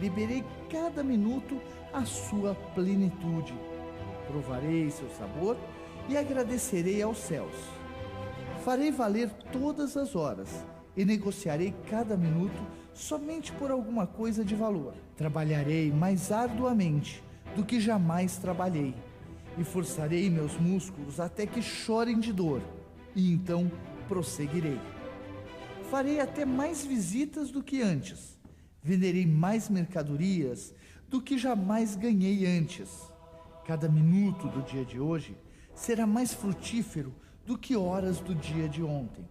Beberei cada minuto a sua plenitude. Provarei seu sabor e agradecerei aos céus. Farei valer todas as horas e negociarei cada minuto somente por alguma coisa de valor. Trabalharei mais arduamente do que jamais trabalhei e forçarei meus músculos até que chorem de dor, e então prosseguirei. Farei até mais visitas do que antes. Venderei mais mercadorias do que jamais ganhei antes. Cada minuto do dia de hoje será mais frutífero do que horas do dia de ontem.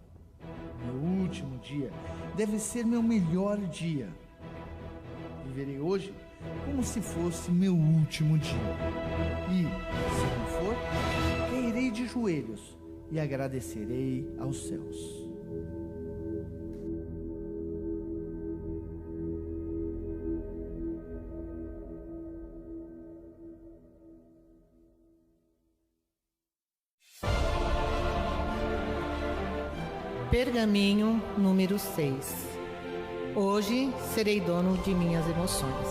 Meu último dia deve ser meu melhor dia. Viverei hoje como se fosse meu último dia. E, se não for, cairei de joelhos e agradecerei aos céus. Pergaminho número 6. Hoje serei dono de minhas emoções.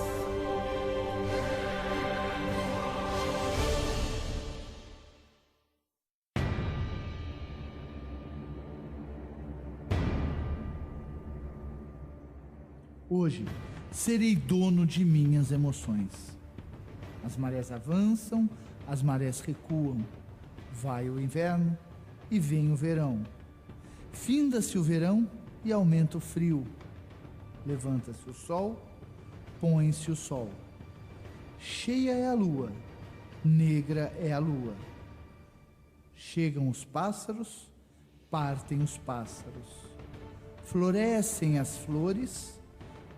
Hoje serei dono de minhas emoções. As marés avançam, as marés recuam. Vai o inverno e vem o verão. Finda-se o verão e aumenta o frio. Levanta-se o sol, põe-se o sol. Cheia é a lua, negra é a lua. Chegam os pássaros, partem os pássaros. Florescem as flores,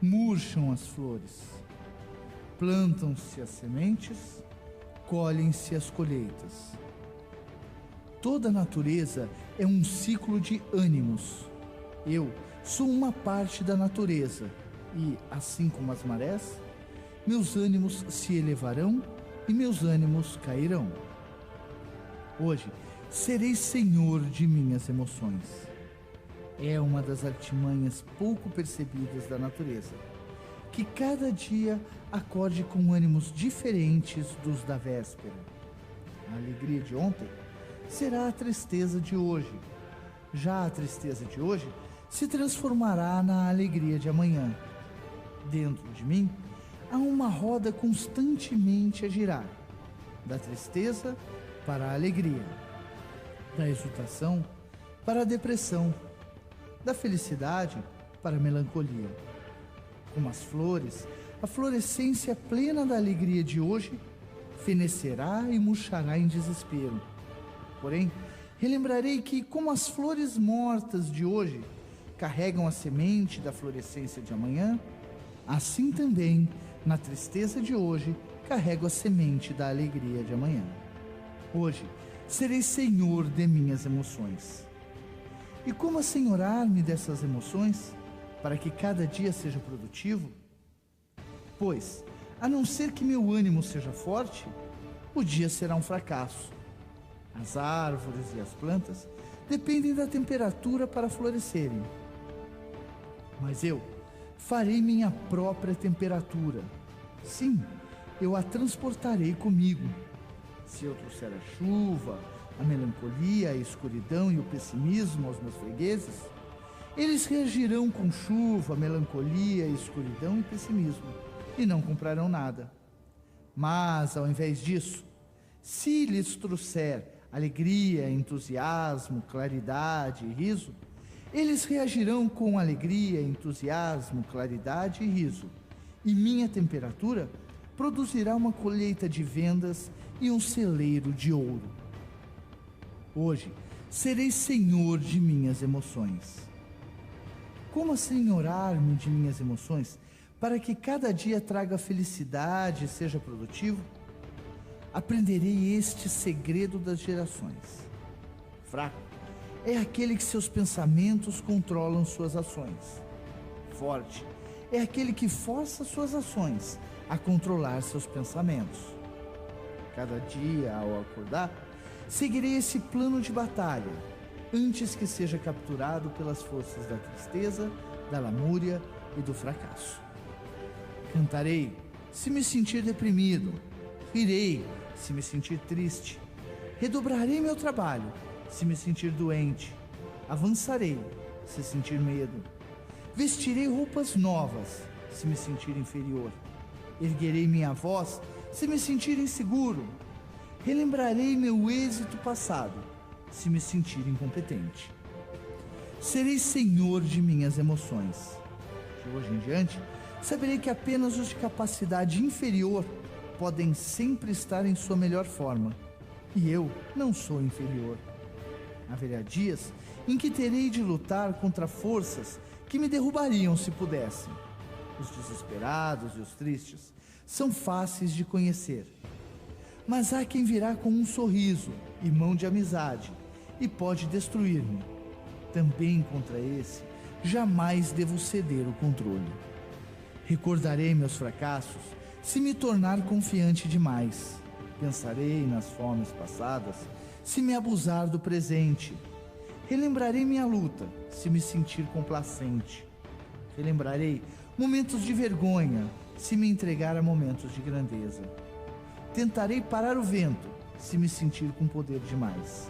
murcham as flores. Plantam-se as sementes, colhem-se as colheitas. Toda a natureza é um ciclo de ânimos. Eu sou uma parte da natureza e, assim como as marés, meus ânimos se elevarão e meus ânimos cairão. Hoje serei senhor de minhas emoções. É uma das artimanhas pouco percebidas da natureza, que cada dia acorde com ânimos diferentes dos da véspera. A alegria de ontem será a tristeza de hoje. Já a tristeza de hoje se transformará na alegria de amanhã. Dentro de mim há uma roda constantemente a girar, da tristeza para a alegria, da exultação para a depressão, da felicidade para a melancolia. Como as flores, a florescência plena da alegria de hoje fenecerá e murchará em desespero. Porém, relembrarei que, como as flores mortas de hoje carregam a semente da florescência de amanhã, assim também, na tristeza de hoje, carrego a semente da alegria de amanhã. Hoje, serei senhor de minhas emoções. E como assenhorar-me dessas emoções, para que cada dia seja produtivo? Pois, a não ser que meu ânimo seja forte, o dia será um fracasso. As árvores e as plantas dependem da temperatura para florescerem. Mas eu farei minha própria temperatura. Sim, eu a transportarei comigo. Se eu trouxer a chuva, a melancolia, a escuridão e o pessimismo aos meus fregueses, eles reagirão com chuva, melancolia, escuridão e pessimismo e não comprarão nada. Mas, ao invés disso, se lhes trouxer alegria, entusiasmo, claridade e riso, eles reagirão com alegria, entusiasmo, claridade e riso, e minha temperatura produzirá uma colheita de vendas e um celeiro de ouro. Hoje serei senhor de minhas emoções. Como assenhorar-me de minhas emoções para que cada dia traga felicidade e seja produtivo? Aprenderei este segredo das gerações. Fraco é aquele que seus pensamentos controlam suas ações. Forte é aquele que força suas ações a controlar seus pensamentos. Cada dia, ao acordar, seguirei esse plano de batalha, antes que seja capturado pelas forças da tristeza, da lamúria e do fracasso. Cantarei se me sentir deprimido, rirei se me sentir triste, redobrarei meu trabalho se me sentir doente, avançarei se sentir medo, vestirei roupas novas se me sentir inferior, erguerei minha voz se me sentir inseguro, relembrarei meu êxito passado se me sentir incompetente. Serei senhor de minhas emoções. De hoje em diante, saberei que apenas os de capacidade inferior podem sempre estar em sua melhor forma, e eu não sou inferior. Haverá dias em que terei de lutar contra forças que me derrubariam se pudessem. Os desesperados e os tristes são fáceis de conhecer, mas há quem virá com um sorriso e mão de amizade e pode destruir-me. Também contra esse jamais devo ceder o controle. Recordarei meus fracassos se me tornar confiante demais. Pensarei nas fomes passadas se me abusar do presente. Relembrarei minha luta se me sentir complacente. Relembrarei momentos de vergonha se me entregar a momentos de grandeza. Tentarei parar o vento se me sentir com poder demais.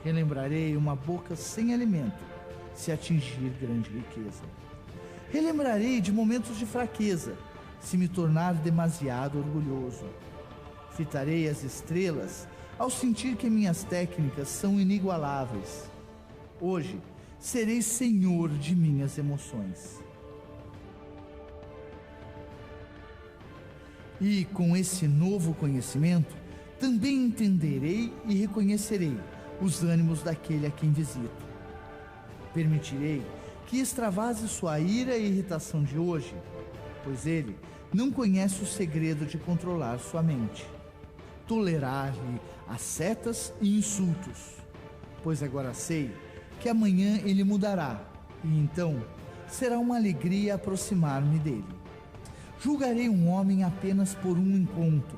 Relembrarei uma boca sem alimento se atingir grande riqueza. Relembrarei de momentos de fraqueza se me tornar demasiado orgulhoso. Fitarei as estrelas ao sentir que minhas técnicas são inigualáveis. Hoje serei senhor de minhas emoções. E com esse novo conhecimento, também entenderei e reconhecerei os ânimos daquele a quem visito. Permitirei que extravase sua ira e irritação de hoje, pois ele não conhece o segredo de controlar sua mente. Tolerar-lhe ascetas e insultos, pois agora sei que amanhã ele mudará, e então será uma alegria aproximar-me dele. Julgarei um homem apenas por um encontro.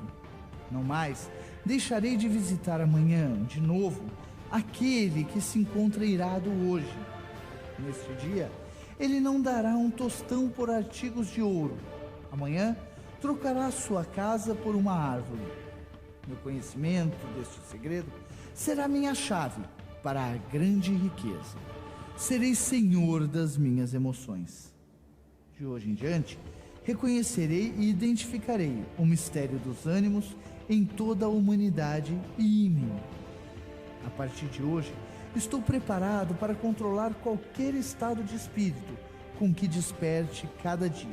Não mais deixarei de visitar amanhã, de novo, aquele que se encontra irado hoje. Neste dia, ele não dará um tostão por artigos de ouro, Amanhã trocará sua casa por uma árvore. Meu conhecimento deste segredo será minha chave para a grande riqueza. Serei senhor das minhas emoções. De hoje em diante, reconhecerei e identificarei o mistério dos ânimos em toda a humanidade e em mim. A partir de hoje, estou preparado para controlar qualquer estado de espírito com que desperte cada dia.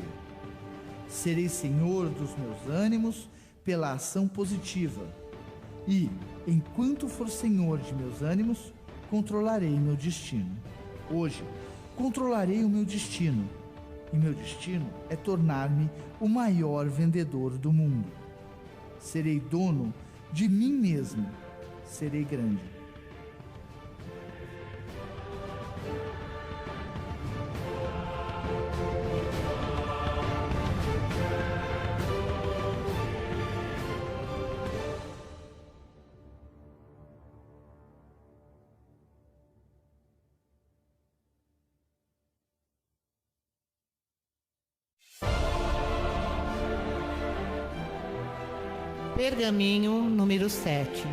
Serei senhor dos meus ânimos pela ação positiva. E, enquanto for senhor de meus ânimos, controlarei meu destino. Hoje, controlarei o meu destino. E meu destino é tornar-me o maior vendedor do mundo. Serei dono de mim mesmo. Serei grande. Pergaminho número 7.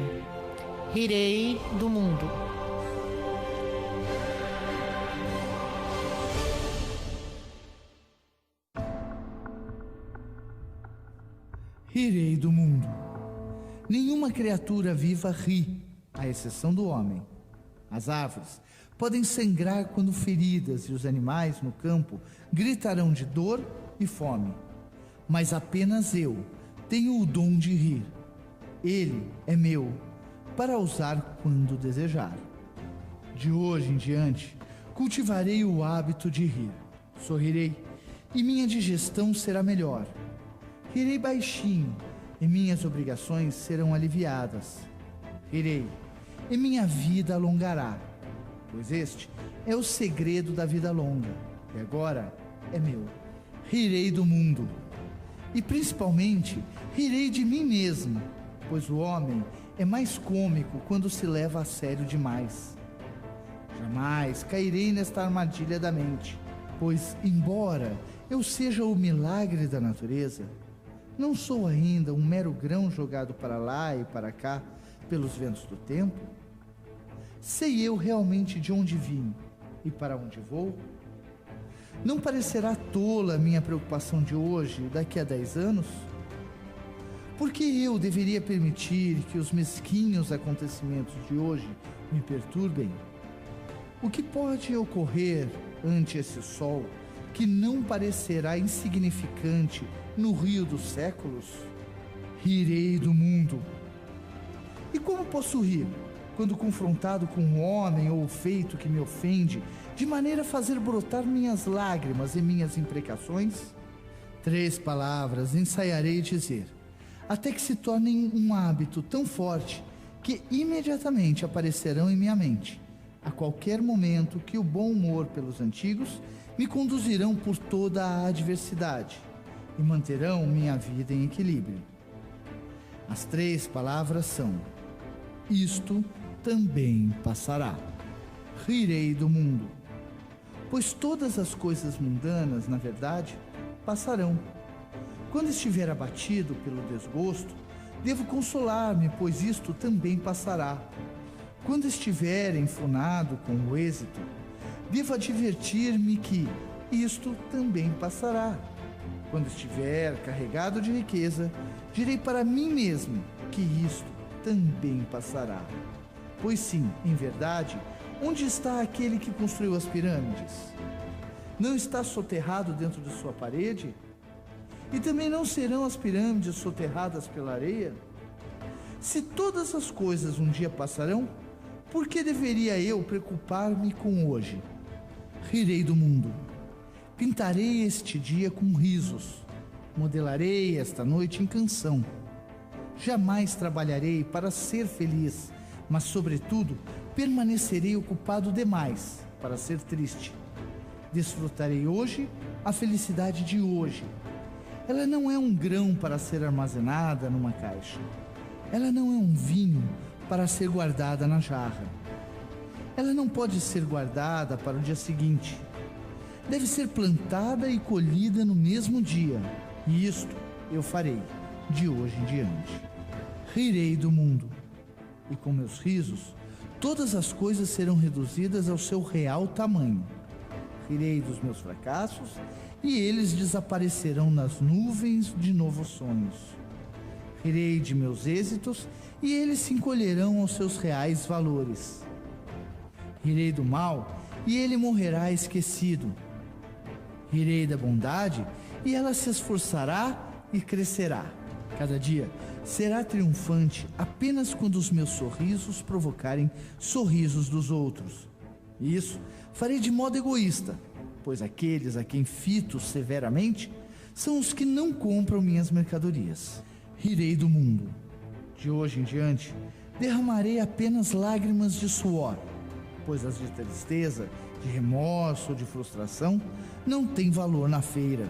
Rirei do mundo. Rirei do mundo. Nenhuma criatura viva ri, à exceção do homem. As árvores podem sangrar quando feridas e os animais no campo gritarão de dor e fome. Mas apenas eu tenho o dom de rir. Ele é meu, para usar quando desejar. De hoje em diante, cultivarei o hábito de rir. Sorrirei e minha digestão será melhor. Rirei baixinho e minhas obrigações serão aliviadas. Rirei e minha vida alongará, pois este é o segredo da vida longa, e agora é meu. Rirei do mundo. E principalmente, rirei de mim mesmo, pois o homem é mais cômico quando se leva a sério demais. Jamais cairei nesta armadilha da mente, pois, embora eu seja o milagre da natureza, não sou ainda um mero grão jogado para lá e para cá pelos ventos do tempo. Sei eu realmente de onde vim e para onde vou? Não parecerá tola a minha preocupação de hoje, daqui a 10 anos? Por que eu deveria permitir que os mesquinhos acontecimentos de hoje me perturbem? O que pode ocorrer ante esse sol que não parecerá insignificante no rio dos séculos? Rirei do mundo. E como posso rir quando confrontado com um homem ou feito que me ofende, de maneira a fazer brotar minhas lágrimas e minhas imprecações? 3 palavras ensaiarei dizer, até que se tornem um hábito tão forte que imediatamente aparecerão em minha mente, a qualquer momento que o bom humor pelos antigos me conduzirão por toda a adversidade e manterão minha vida em equilíbrio. As 3 palavras são: isto também passará. Rirei do mundo. Pois todas as coisas mundanas, na verdade, passarão. Quando estiver abatido pelo desgosto, devo consolar-me, pois isto também passará. Quando estiver enfunado com o êxito, devo advertir-me que isto também passará. Quando estiver carregado de riqueza, direi para mim mesmo que isto também passará. Pois sim, em verdade, onde está aquele que construiu as pirâmides? Não está soterrado dentro de sua parede? E também não serão as pirâmides soterradas pela areia? Se todas as coisas um dia passarão, por que deveria eu preocupar-me com hoje? Rirei do mundo. Pintarei este dia com risos. Modelarei esta noite em canção. Jamais trabalharei para ser feliz, mas, sobretudo, permanecerei ocupado demais para ser triste. Desfrutarei hoje a felicidade de hoje. Ela não é um grão para ser armazenada numa caixa. Ela não é um vinho para ser guardada na jarra. Ela não pode ser guardada para o dia seguinte. Deve ser plantada e colhida no mesmo dia, E isto eu farei de hoje em diante. Rirei do mundo, e com meus risos todas as coisas serão reduzidas ao seu real tamanho. Rirei dos meus fracassos, e eles desaparecerão nas nuvens de novos sonhos. Rirei de meus êxitos, e eles se encolherão aos seus reais valores. Rirei do mal, e ele morrerá esquecido. Rirei da bondade, e ela se esforçará e crescerá. Cada dia será triunfante apenas quando os meus sorrisos provocarem sorrisos dos outros. E isso farei de modo egoísta, pois aqueles a quem fito severamente são os que não compram minhas mercadorias. Rirei do mundo. De hoje em diante, derramarei apenas lágrimas de suor, pois as de tristeza, de remorso ou de frustração não têm valor na feira.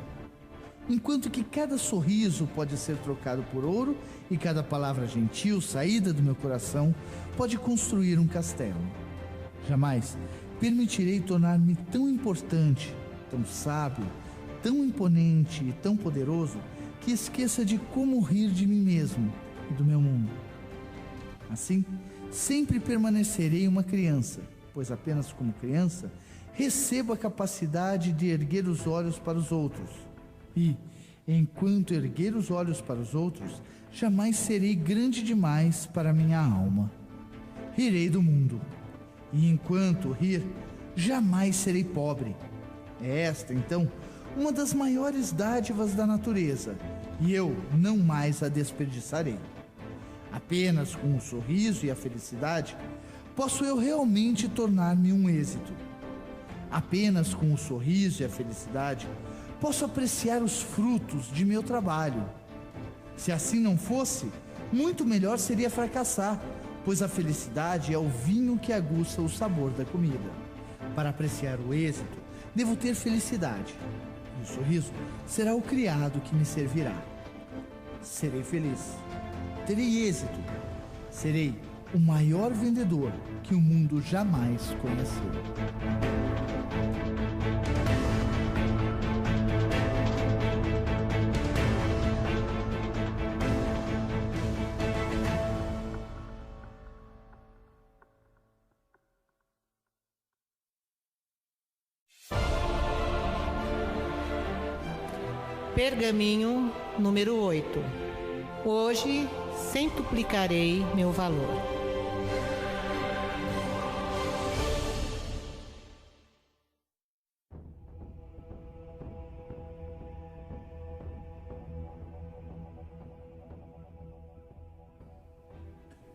Enquanto que cada sorriso pode ser trocado por ouro e cada palavra gentil saída do meu coração pode construir um castelo. Jamais permitirei tornar-me tão importante, tão sábio, tão imponente e tão poderoso que esqueça de como rir de mim mesmo e do meu mundo. Assim, sempre permanecerei uma criança, pois apenas como criança recebo a capacidade de erguer os olhos para os outros. E, enquanto erguer os olhos para os outros, jamais serei grande demais para minha alma. Rirei do mundo, e enquanto rir, jamais serei pobre. É esta, então, uma das maiores dádivas da natureza, e eu não mais a desperdiçarei. Apenas com o sorriso e a felicidade, posso eu realmente tornar-me um êxito. Apenas com o sorriso e a felicidade, posso apreciar os frutos de meu trabalho. Se assim não fosse, muito melhor seria fracassar, pois a felicidade é o vinho que aguça o sabor da comida. Para apreciar o êxito, devo ter felicidade, e o sorriso será o criado que me servirá. Serei feliz, terei êxito, serei o maior vendedor que o mundo jamais conheceu. Pergaminho número 8. Hoje centuplicarei meu valor.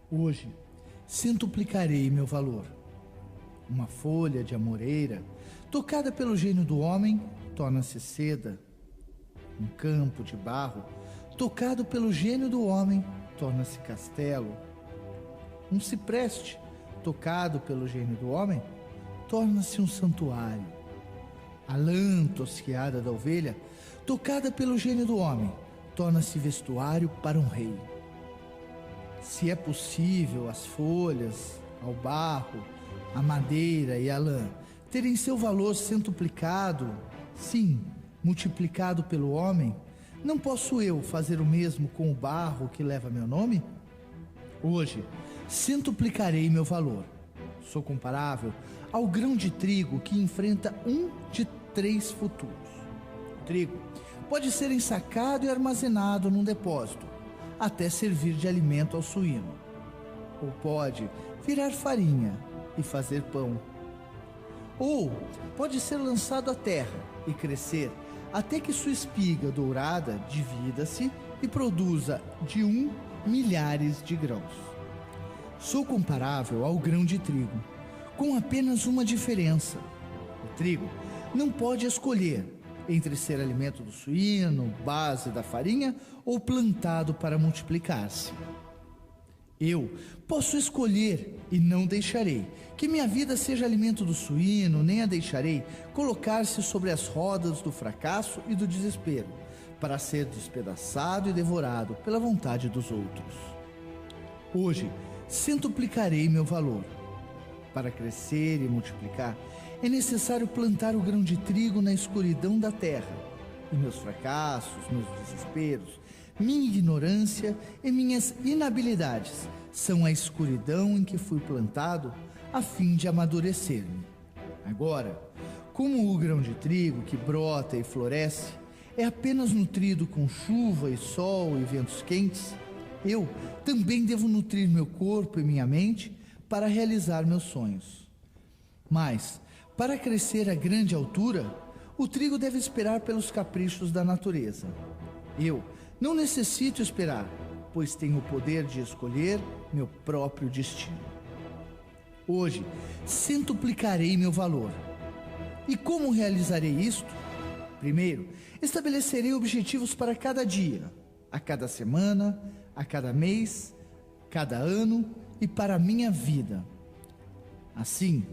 Hoje centuplicarei meu valor. Uma folha de amoreira, tocada pelo gênio do homem, torna-se seda. Um campo de barro, tocado pelo gênio do homem, torna-se castelo. Um cipreste, tocado pelo gênio do homem, torna-se um santuário. A lã tosquiada da ovelha, tocada pelo gênio do homem, torna-se vestuário para um rei. Se é possível as folhas, ao barro, a madeira e a lã terem seu valor centuplicado, sim, multiplicado pelo homem, não posso eu fazer o mesmo com o barro que leva meu nome? Hoje, centuplicarei meu valor. Sou comparável ao grão de trigo que enfrenta um de 3 futuros. O trigo pode ser ensacado e armazenado num depósito, até servir de alimento ao suíno. Ou pode virar farinha e fazer pão. Ou pode ser lançado à terra e crescer até que sua espiga dourada divida-se e produza de 1 milhares de grãos. Sou comparável ao grão de trigo, com apenas uma diferença. O trigo não pode escolher entre ser alimento do suíno, base da farinha ou plantado para multiplicar-se. Eu posso escolher e não deixarei que minha vida seja alimento do suíno, nem a deixarei colocar-se sobre as rodas do fracasso e do desespero, para ser despedaçado e devorado pela vontade dos outros. Hoje, centuplicarei meu valor. Para crescer e multiplicar, é necessário plantar o grão de trigo na escuridão da terra, E meus fracassos, meus desesperos, minha ignorância e minhas inabilidades são a escuridão em que fui plantado a fim de amadurecer-me. Agora, como o grão de trigo que brota e floresce é apenas nutrido com chuva e sol e ventos quentes, eu também devo nutrir meu corpo e minha mente para realizar meus sonhos. Mas, para crescer a grande altura, o trigo deve esperar pelos caprichos da natureza. Eu não necessito esperar, pois tenho o poder de escolher meu próprio destino. Hoje, centuplicarei meu valor. E como realizarei isto? Primeiro, estabelecerei objetivos para cada dia, a cada semana, a cada mês, cada ano e para a minha vida. Assim,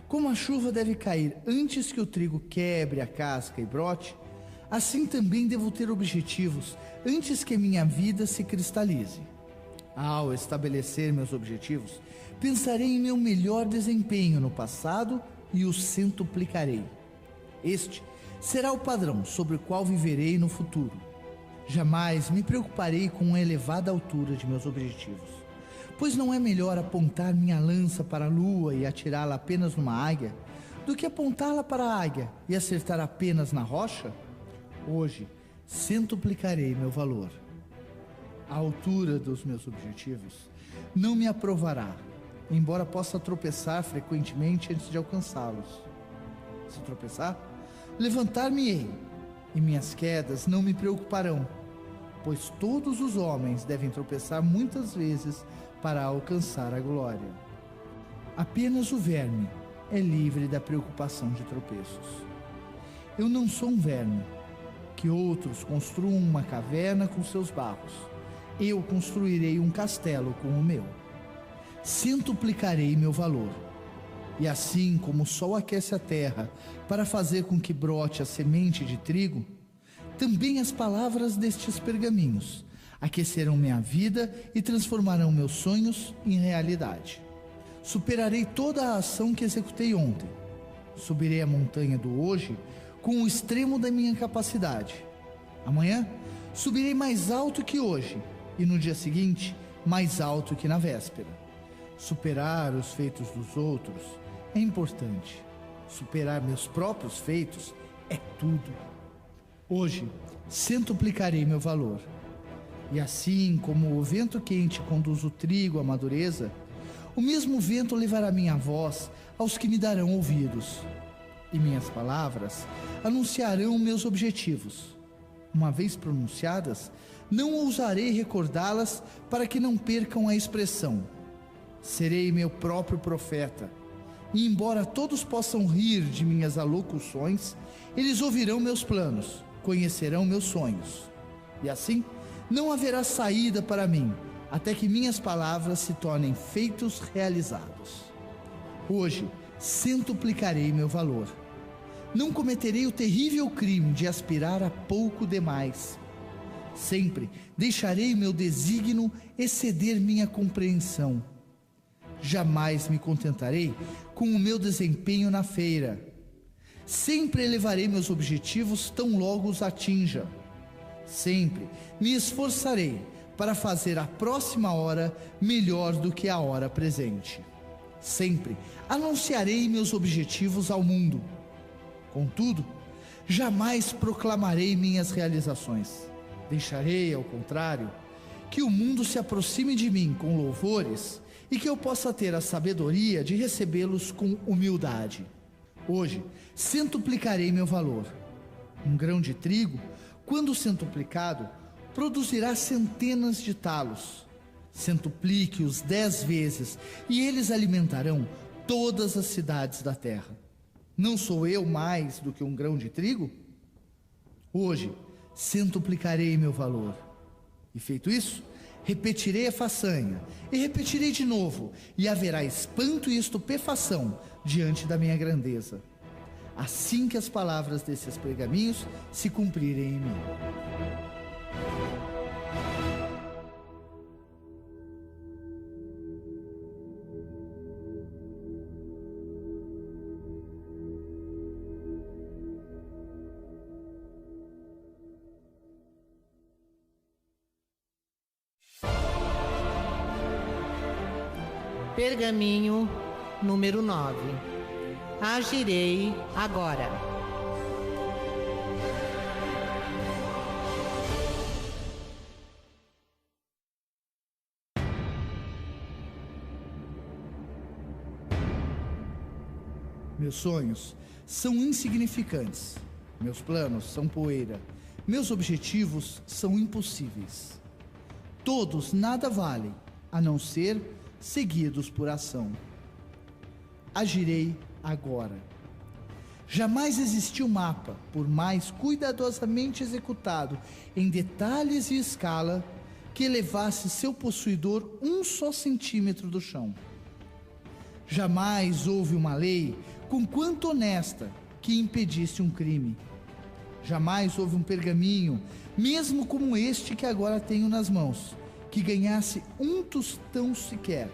como a chuva deve cair antes que o trigo quebre a casca e brote, assim também devo ter objetivos antes que minha vida se cristalize. Ao estabelecer meus objetivos, pensarei em meu melhor desempenho no passado e o centuplicarei. Este será o padrão sobre o qual viverei no futuro. Jamais me preocuparei com a elevada altura de meus objetivos, pois não é melhor apontar minha lança para a lua e atirá-la apenas numa águia, do que apontá-la para a águia e acertar apenas na rocha? Hoje, centuplicarei meu valor. A altura dos meus objetivos não me aprovará, embora possa tropeçar frequentemente antes de alcançá-los. Se tropeçar, levantar-me-ei, e minhas quedas não me preocuparão, pois todos os homens devem tropeçar muitas vezes para alcançar a glória. Apenas o verme é livre da preocupação de tropeços. Eu não sou um verme, que outros construam uma caverna com seus barros. Eu construirei um castelo com o meu. Centuplicarei meu valor. E assim como o sol aquece a terra para fazer com que brote a semente de trigo, também as palavras destes pergaminhos aquecerão minha vida e transformarão meus sonhos em realidade. Superarei toda a ação que executei ontem. Subirei a montanha do hoje com o extremo da minha capacidade. Amanhã, subirei mais alto que hoje e no dia seguinte, mais alto que na véspera. Superar os feitos dos outros é importante. Superar meus próprios feitos é tudo. Hoje, centuplicarei meu valor. E assim como o vento quente conduz o trigo à madureza, o mesmo vento levará minha voz aos que me darão ouvidos. E minhas palavras anunciarão meus objetivos. Uma vez pronunciadas, não ousarei recordá-las para que não percam a expressão. Serei meu próprio profeta. E embora todos possam rir de minhas alocuções, eles ouvirão meus planos, conhecerão meus sonhos. E assim, não haverá saída para mim, até que minhas palavras se tornem feitos realizados. Hoje, centuplicarei meu valor. Não cometerei o terrível crime de aspirar a pouco demais. Sempre deixarei meu desígnio exceder minha compreensão. Jamais me contentarei com o meu desempenho na feira. Sempre elevarei meus objetivos tão logo os atinja. Sempre me esforçarei para fazer a próxima hora melhor do que a hora presente. Sempre anunciarei meus objetivos ao mundo. Contudo, jamais proclamarei minhas realizações. Deixarei, ao contrário, que o mundo se aproxime de mim com louvores e que eu possa ter a sabedoria de recebê-los com humildade. Hoje, centuplicarei meu valor. Um grão de trigo, quando centuplicado, produzirá centenas de talos. Centuplique-os 10 vezes e eles alimentarão todas as cidades da terra. Não sou eu mais do que um grão de trigo? Hoje, centuplicarei meu valor. E feito isso, repetirei a façanha, e repetirei de novo, e haverá espanto e estupefação diante da minha grandeza. Assim que as palavras desses pergaminhos se cumprirem em mim. Pergaminho número 9. Agirei agora. Meus sonhos são insignificantes. Meus planos são poeira. Meus objetivos são impossíveis. Todos nada valem, a não ser seguidos por ação. Agirei agora. Jamais existiu mapa, por mais cuidadosamente executado em detalhes e escala, que elevasse seu possuidor 1 só centímetro do chão. Jamais houve uma lei, conquanto honesta, que impedisse um crime. Jamais houve um pergaminho, mesmo como este que agora tenho nas mãos, que ganhasse um tostão sequer,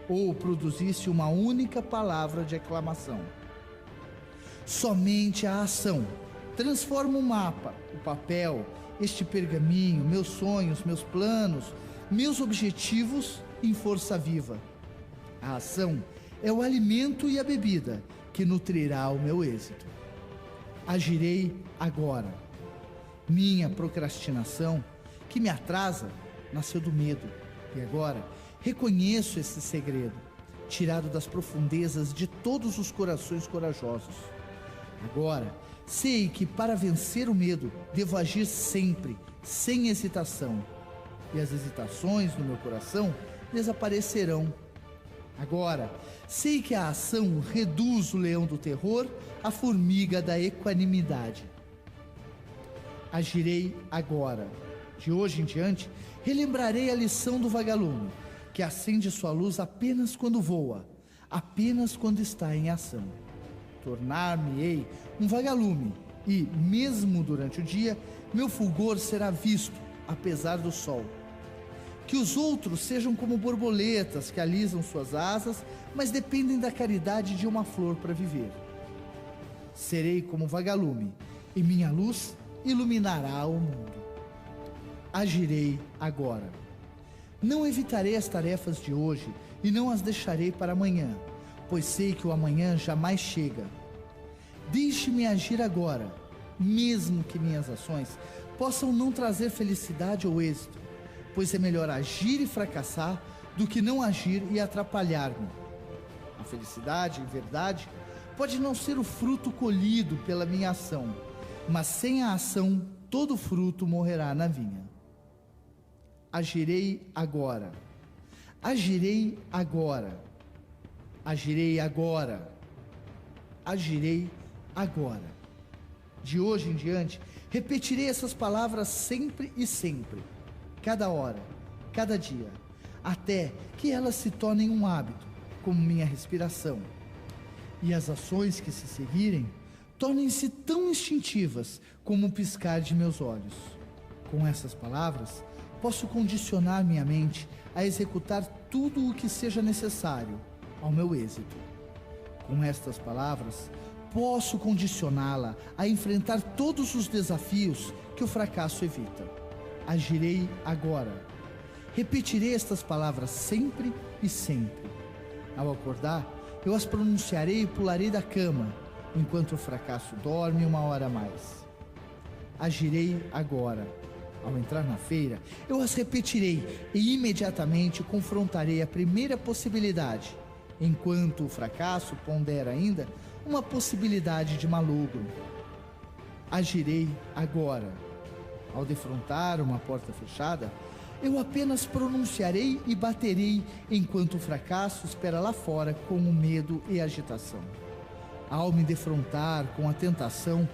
ou produzisse uma única palavra de aclamação. Somente a ação transforma o mapa, o papel, este pergaminho, meus sonhos, meus planos, meus objetivos em força viva. A ação é o alimento e a bebida que nutrirá o meu êxito. Agirei agora. Minha procrastinação, que me atrasa, nasceu do medo. E agora reconheço esse segredo, tirado das profundezas de todos os corações corajosos. Agora sei que para vencer o medo devo agir sempre, sem hesitação. E as hesitações no meu coração desaparecerão. Agora, sei que a ação reduz o leão do terror à formiga da equanimidade. Agirei agora. De hoje em diante, relembrarei a lição do vagalume, que acende sua luz apenas quando voa, apenas quando está em ação. Tornar-me-ei um vagalume e, mesmo durante o dia, meu fulgor será visto, apesar do sol. Que os outros sejam como borboletas que alisam suas asas, mas dependem da caridade de uma flor para viver. Serei como vagalume, e minha luz iluminará o mundo. Agirei agora. Não evitarei as tarefas de hoje e não as deixarei para amanhã, pois sei que o amanhã jamais chega. Deixe-me agir agora, mesmo que minhas ações possam não trazer felicidade ou êxito, pois é melhor agir e fracassar do que não agir e atrapalhar-me. A felicidade, em verdade, pode não ser o fruto colhido pela minha ação, mas sem a ação, todo fruto morrerá na vinha. Agirei agora. Agirei agora. Agirei agora. Agirei agora. De hoje em diante, repetirei essas palavras sempre e sempre, cada hora, cada dia, até que elas se tornem um hábito, como minha respiração. E as ações que se seguirem tornem-se tão instintivas como o piscar de meus olhos. Com essas palavras, posso condicionar minha mente a executar tudo o que seja necessário ao meu êxito. Com estas palavras, posso condicioná-la a enfrentar todos os desafios que o fracasso evita. Agirei agora. Repetirei estas palavras sempre e sempre. Ao acordar, eu as pronunciarei e pularei da cama, enquanto o fracasso dorme 1 hora a mais. Agirei agora. Ao entrar na feira, eu as repetirei e imediatamente confrontarei a primeira possibilidade, enquanto o fracasso pondera ainda uma possibilidade de malogro. Agirei agora. Ao defrontar uma porta fechada, eu apenas pronunciarei e baterei enquanto o fracasso espera lá fora com o medo e agitação. Ao me defrontar com a tentação,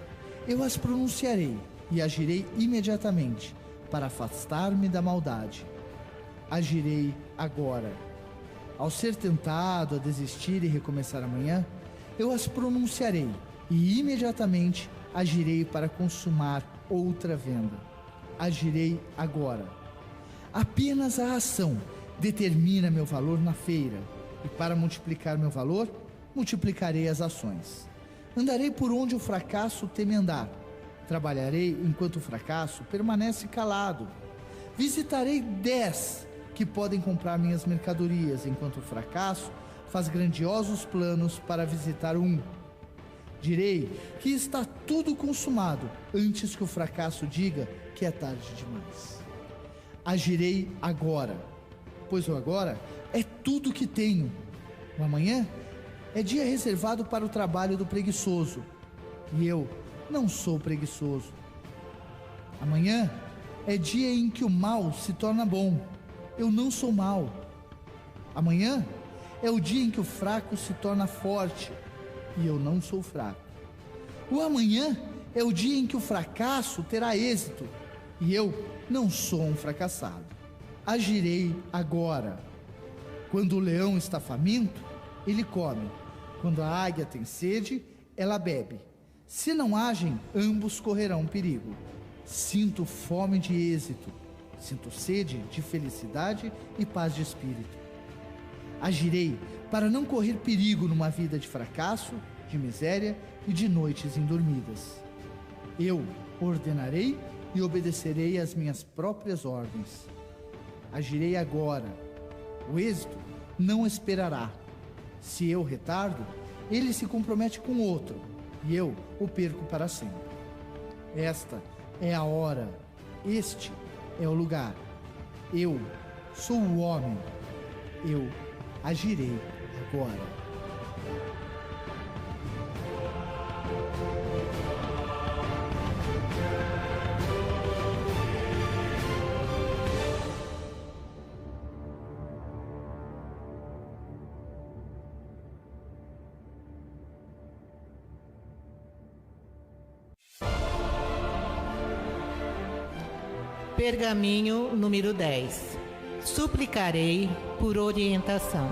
eu as pronunciarei e agirei imediatamente para afastar-me da maldade. Agirei agora. Ao ser tentado a desistir e recomeçar amanhã, eu as pronunciarei e imediatamente agirei para consumar outra venda. Agirei agora. Apenas a ação determina meu valor na feira, e para multiplicar meu valor, multiplicarei as ações. Andarei por onde o fracasso teme andar. Trabalharei enquanto o fracasso permanece calado. Visitarei 10 que podem comprar minhas mercadorias, enquanto o fracasso faz grandiosos planos para visitar um. Direi que está tudo consumado antes que o fracasso diga que é tarde demais. Agirei agora, pois o agora é tudo que tenho. O amanhã é dia reservado para o trabalho do preguiçoso, e eu não sou preguiçoso. Amanhã é dia em que o mal se torna bom, eu não sou mau. Amanhã é o dia em que o fraco se torna forte, e eu não sou fraco. O amanhã é o dia em que o fracasso terá êxito, e eu não sou um fracassado. Agirei agora. Quando o leão está faminto, ele come. Quando a águia tem sede, ela bebe. Se não agem, ambos correrão perigo. Sinto fome de êxito, sinto sede de felicidade e paz de espírito. Agirei para não correr perigo numa vida de fracasso, de miséria e de noites indormidas. Eu ordenarei e obedecerei às minhas próprias ordens. Agirei agora. O êxito não esperará. Se eu retardo, ele se compromete com outro, e eu o perco para sempre. Esta é a hora, este é o lugar. Eu sou o homem, eu agirei agora. Pergaminho número 10. Suplicarei por orientação.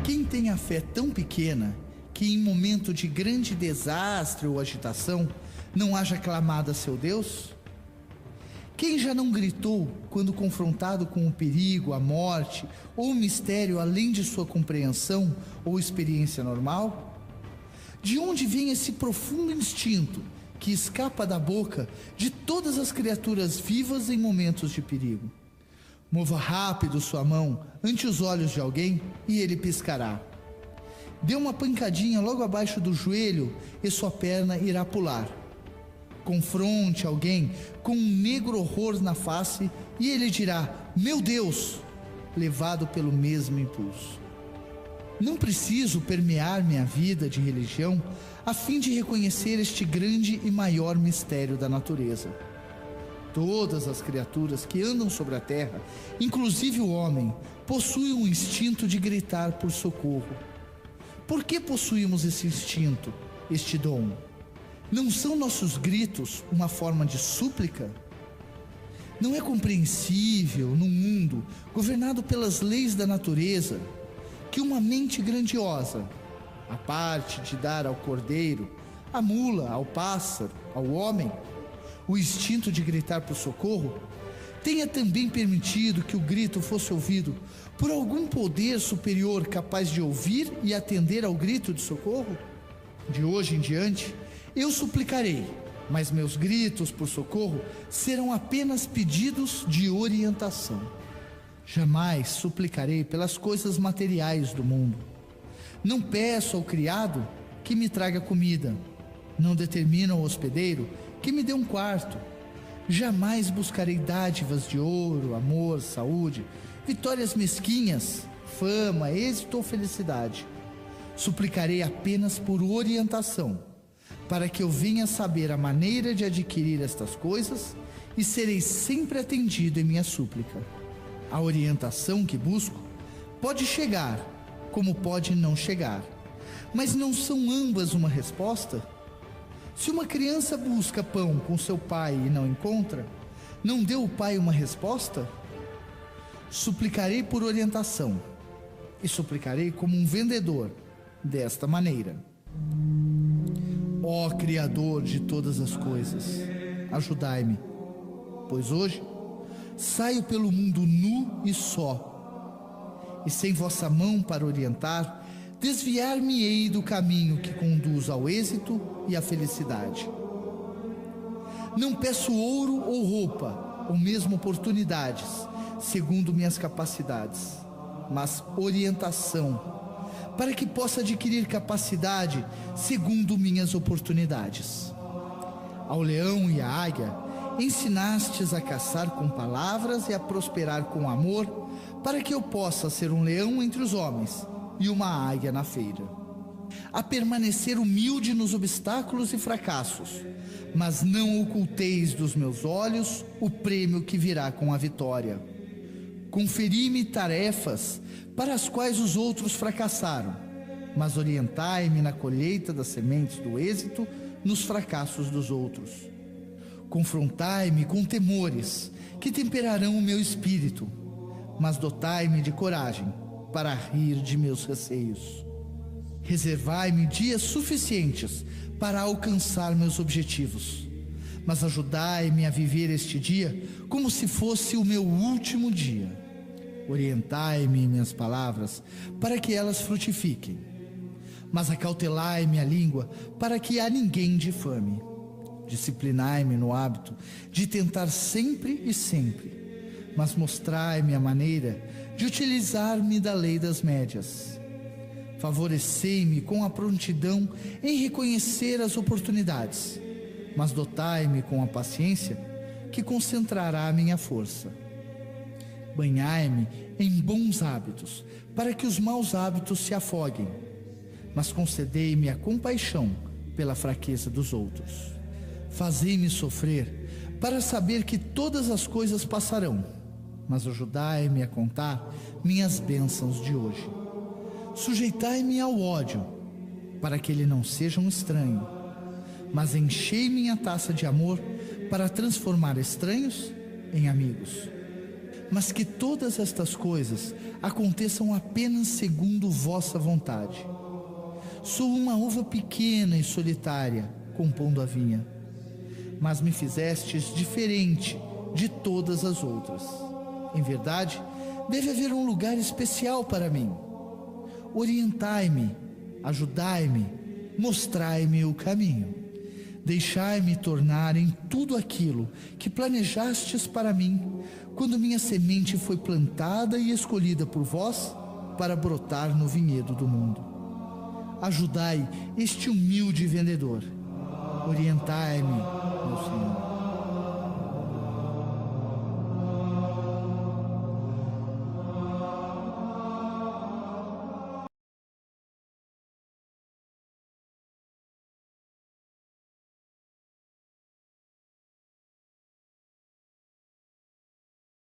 Quem tem a fé tão pequena que em momento de grande desastre ou agitação não haja clamado a seu Deus? Quem já não gritou quando confrontado com o perigo, a morte ou o mistério além de sua compreensão ou experiência normal? De onde vem esse profundo instinto que escapa da boca de todas as criaturas vivas em momentos de perigo? Mova rápido sua mão ante os olhos de alguém e ele piscará. Dê uma pancadinha logo abaixo do joelho e sua perna irá pular. Confronte alguém com um negro horror na face e ele dirá: meu Deus, levado pelo mesmo impulso. Não preciso permear minha vida de religião a fim de reconhecer este grande e maior mistério da natureza. Todas as criaturas que andam sobre a terra, inclusive o homem, possuem um instinto de gritar por socorro. Por que possuímos esse instinto, este dom? Não são nossos gritos uma forma de súplica? Não é compreensível, num mundo governado pelas leis da natureza, que uma mente grandiosa, a parte de dar ao cordeiro, à mula, ao pássaro, ao homem, o instinto de gritar por socorro, tenha também permitido que o grito fosse ouvido por algum poder superior capaz de ouvir e atender ao grito de socorro? De hoje em diante, eu suplicarei, mas meus gritos por socorro serão apenas pedidos de orientação. Jamais suplicarei pelas coisas materiais do mundo. Não peço ao criado que me traga comida. Não determino ao hospedeiro que me dê um quarto. Jamais buscarei dádivas de ouro, amor, saúde, vitórias mesquinhas, fama, êxito ou felicidade. Suplicarei apenas por orientação, para que eu venha saber a maneira de adquirir estas coisas e serei sempre atendido em minha súplica. A orientação que busco pode chegar, como pode não chegar, mas não são ambas uma resposta? Se uma criança busca pão com seu pai e não encontra, não deu o pai uma resposta? Suplicarei por orientação, e suplicarei como um vendedor, desta maneira: ó Criador de todas as coisas, ajudai-me, pois hoje saio pelo mundo nu e só, e sem vossa mão para orientar, desviar-me-ei do caminho que conduz ao êxito e à felicidade. Não peço ouro ou roupa, ou mesmo oportunidades, segundo minhas capacidades, mas orientação, para que possa adquirir capacidade segundo minhas oportunidades. Ao leão e à águia, ensinastes a caçar com palavras e a prosperar com amor, para que eu possa ser um leão entre os homens e uma águia na feira. A permanecer humilde nos obstáculos e fracassos, mas não oculteis dos meus olhos o prêmio que virá com a vitória. Conferi-me tarefas para as quais os outros fracassaram, mas orientai-me na colheita das sementes do êxito nos fracassos dos outros. Confrontai-me com temores que temperarão o meu espírito, mas dotai-me de coragem para rir de meus receios. Reservai-me dias suficientes para alcançar meus objetivos, mas ajudai-me a viver este dia como se fosse o meu último dia. Orientai-me em minhas palavras para que elas frutifiquem, mas acautelai-me a língua para que a ninguém difame. Disciplinai-me no hábito de tentar sempre e sempre, mas mostrai-me a maneira de utilizar-me da lei das médias. Favorecei-me com a prontidão em reconhecer as oportunidades, mas dotai-me com a paciência que concentrará a minha força. Banhai-me em bons hábitos, para que os maus hábitos se afoguem, mas concedei-me a compaixão pela fraqueza dos outros. Fazei-me sofrer para saber que todas as coisas passarão, mas ajudai-me a contar minhas bênçãos de hoje. Sujeitai-me ao ódio, para que ele não seja um estranho, mas enchei minha taça de amor para transformar estranhos em amigos. Mas que todas estas coisas aconteçam apenas segundo vossa vontade. Sou uma uva pequena e solitária, compondo a vinha, mas me fizestes diferente de todas as outras. Em verdade, deve haver um lugar especial para mim. Orientai-me, ajudai-me, mostrai-me o caminho. Deixai-me tornar em tudo aquilo que planejastes para mim, quando minha semente foi plantada e escolhida por vós para brotar no vinhedo do mundo. Ajudai este humilde vendedor. Orientai-me, meu Senhor.